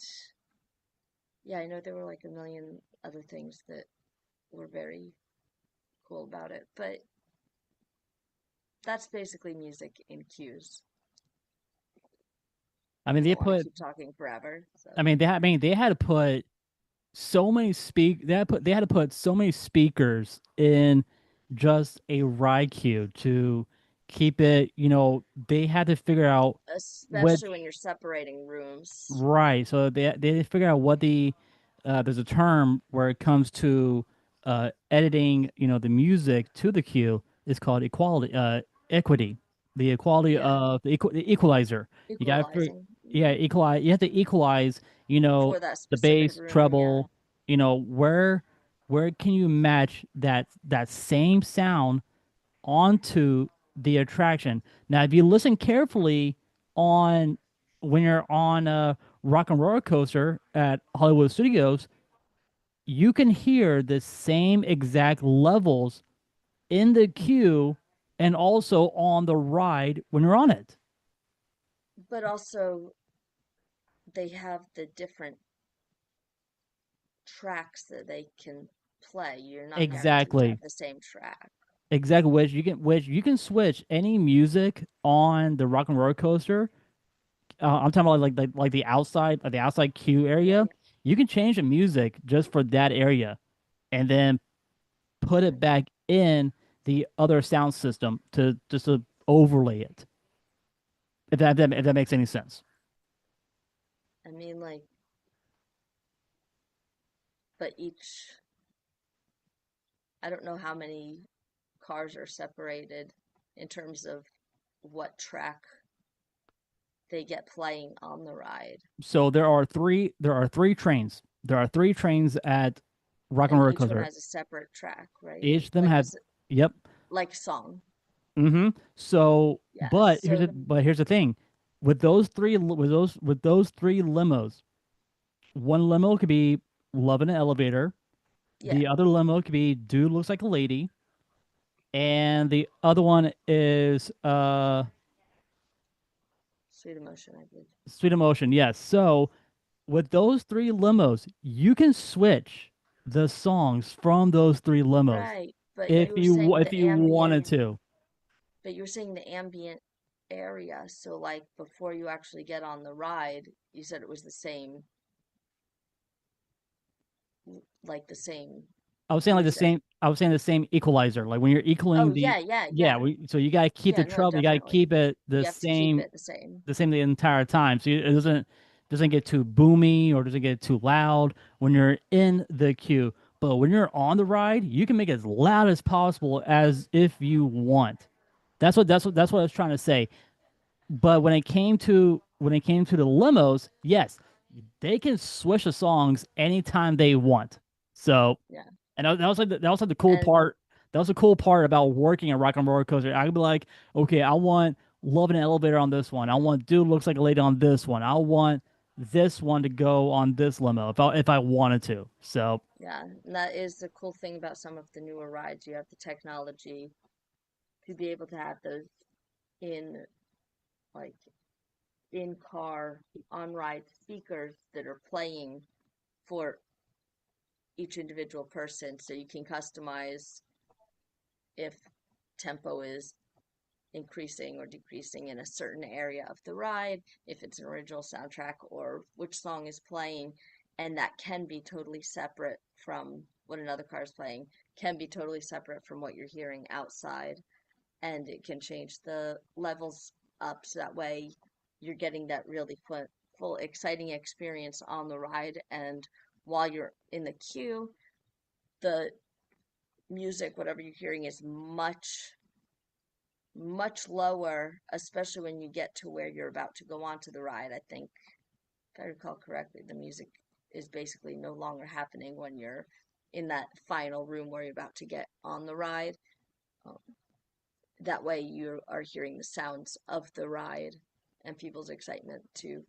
yeah, I know there were like a million other things that were very cool about it, but that's basically music in queues. I mean I they don't want to put keep talking forever, so I mean they had to put they had to put so many speakers in just a ride queue to keep it, you know, they had to figure out especially when which you're separating rooms. right. So they figure out what the there's a term where it comes to editing, you know, the music to the queue is called equity. The equality Yeah, of the equalizer. You got to equalizing equalize. You have to equalize, you know, for that the specific bass, room. Yeah, treble, you know, where can you match that same sound onto the attraction. Now, if you listen carefully on when you're on a Rock and Roller Coaster at Hollywood Studios, you can hear the same exact levels in the queue and also on the ride when you're on it. But also, they have the different tracks that they can play. You're not guaranteed to Exactly. have the same track. Exactly, which you can switch any music on the Rock and Roller Coaster. I'm talking about like the outside queue Yeah, area. You can change the music just for that area, and then put yeah. it back in the other sound system to just to overlay it. If that makes any sense. I mean, like, but each, I don't know how many cars are separated in terms of what track they get playing on the ride. So there are three trains. There are three trains at Rock and And Roller each one Coaster. has a separate track, right? Each of them Like have, yep. like song. So, Yeah. So but here's the thing, with those three limos, one limo could be Love in an Elevator, yeah, the other limo could be Dude Looks Like a Lady, and the other one is Sweet Emotion, I believe. Sweet Emotion. Yes. So with those three limos, you can switch the songs from those three limos Right. But you were saying if the you wanted ambient, to. but you were saying the ambient area. So like before you actually get on the ride, you said it was the same, like the same I was saying like the music. same. I was saying the same equalizer. Like when you're Oh equaling the, yeah, yeah, yeah. yeah. So you gotta keep the Yeah, no, trouble. You gotta definitely. keep it You have to keep it the same. the same the entire time. So it doesn't get too boomy or doesn't get too loud when you're in the queue. But when you're on the ride, you can make it as loud as possible as if you want. That's what I was trying to say. But when it came to the limos, yes, they can switch the songs anytime they want. So, Yeah. and that was like the cool And part. That was the cool part about working at Rock and Roller Coaster. I could be like, okay, I want Love in an Elevator on this one. I want Dude Looks Like a Lady on this one. I want this one to go on this limo if I wanted to. So yeah, and that is the cool thing about some of the newer rides. You have the technology to be able to have those in like in car on ride speakers that are playing for each individual person so you can customize if tempo is increasing or decreasing in a certain area of the ride, if it's an original soundtrack or which song is playing, and that can be totally separate from what another car is playing, can be totally separate from what you're hearing outside, and it can change the levels up so that way you're getting that really full exciting experience on the ride, and while you're in the queue, the music, whatever you're hearing, is much lower, especially when you get to where you're about to go onto the ride. I think, if I recall correctly, the music is basically no longer happening when you're in that final room where you're about to get on the ride. Um, that way, you are hearing the sounds of the ride and people's excitement to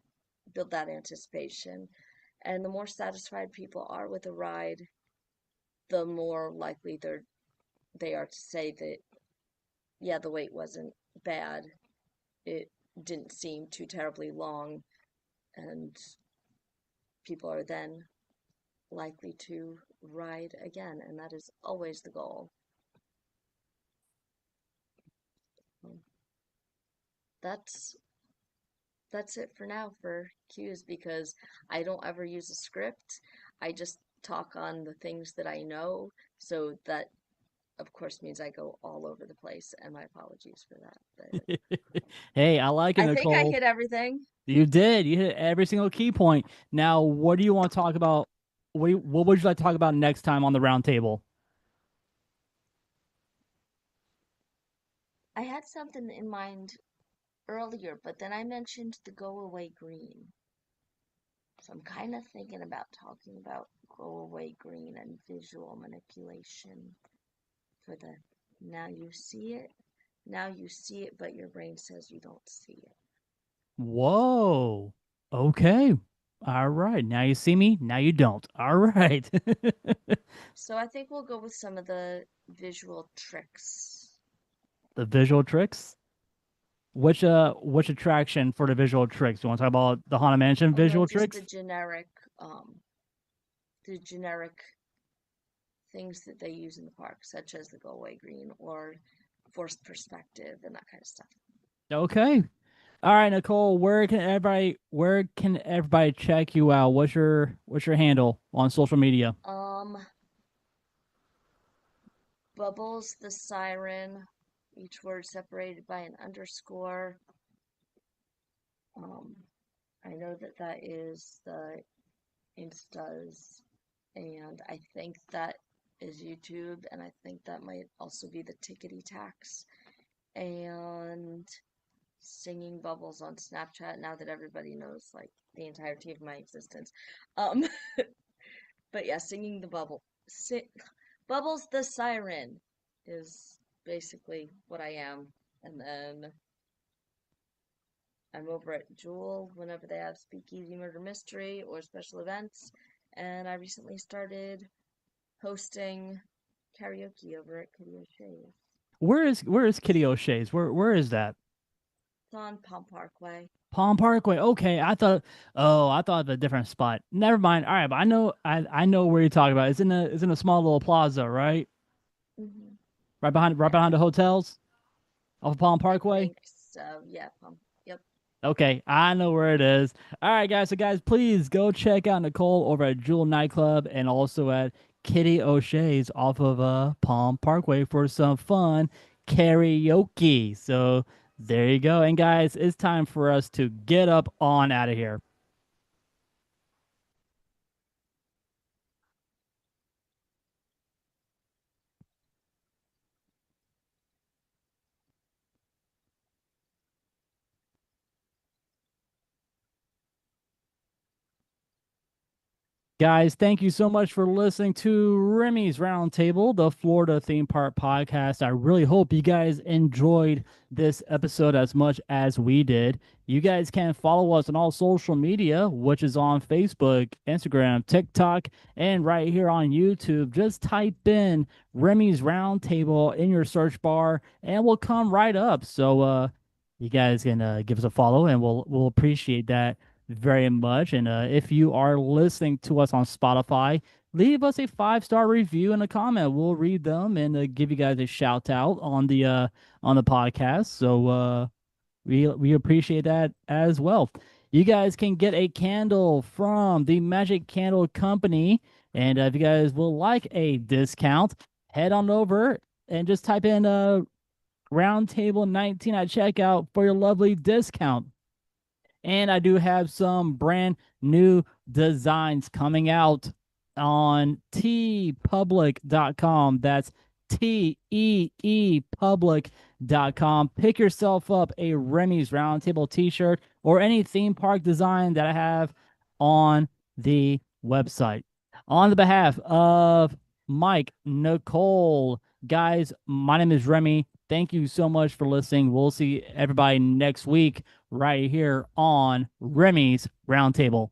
build that anticipation. And the more satisfied people are with a ride, the more likely they are to say that, yeah, the wait wasn't bad. It didn't seem too terribly long, and people are then likely to ride again, and that is always the goal. Um, That's that's it for now for cues because I don't ever use a script. I just talk on the things that I know, so that of course means I go all over the place, and my apologies for that. But hey, I like it, I think I Nicole. hit everything. You did. You hit every single key point. Now, what do you want to talk about? What would you like to talk about next time on the round table? I had something in mind earlier, but then I mentioned the go away green. So I'm kind of thinking about talking about go away green and visual manipulation for the Now you see it. Now you see it, but your brain says you don't see it. Whoa. Okay. All right. Now you see me. Now you don't. All right. So I think we'll go with some of the visual tricks. The visual tricks. Which attraction for the visual tricks? You want to talk about the Haunted Mansion Oh no, visual just tricks? um, the generic things that they use in the park, such as the go away green or forced perspective and that kind of stuff. Okay. All right, Nicole. Where can everybody check you out? What's your handle on social media? Um, Bubbles the Siren, each word separated by an underscore. Um, I know that that is the Instas, and I think that is YouTube, and I think that might also be the Tickety Tax, and Singing Bubbles on Snapchat now that everybody knows like the entirety of my existence. Um, but yeah, Singing the Bubble. Bubbles the Siren is basically what I am. And then I'm over at Jewel whenever they have Speakeasy Murder Mystery or special events. And I recently started hosting karaoke over at Kitty O'Shea's. Where is Kitty O'Shea's? Where is that? It's on Palm Parkway. Palm Parkway. Okay, I thought of a different spot. Never mind. All right, but I know where you're talking about. It's in a small little plaza, right? Hmm. Right behind the hotels off of Palm I Parkway. think so. Yeah, Palm. Yep. Okay, I know where it is. All right, guys. So, guys, please go check out Nicole over at Jewel Nightclub and also at Kitty O'Shea's off of Palm Parkway for some fun karaoke. So, there you go. And, guys, it's time for us to get up on out of here. Guys, thank you so much for listening to Remy's Roundtable, the Florida theme park podcast. I really hope you guys enjoyed this episode as much as we did. You guys can follow us on all social media, which is on Facebook, Instagram, TikTok, and right here on YouTube. Just type in Remy's Roundtable in your search bar and we'll come right up. So you guys can give us a follow and we'll appreciate that very much. And if you are listening to us on Spotify, leave us a 5-star review and a comment. We'll read them and give you guys a shout out on the podcast. So we appreciate that as well. You guys can get a candle from the Magic Candle Company, and if you guys will like a discount, head on over and just type in Roundtable 19 at checkout for your lovely discount. And I do have some brand new designs coming out on teepublic.com. That's teepublic.com. Pick yourself up a Remy's Roundtable t-shirt or any theme park design that I have on the website. On the behalf of Mike, Nicole, guys, my name is Remy. Thank you so much for listening. We'll see everybody next week right here on Remy's Roundtable.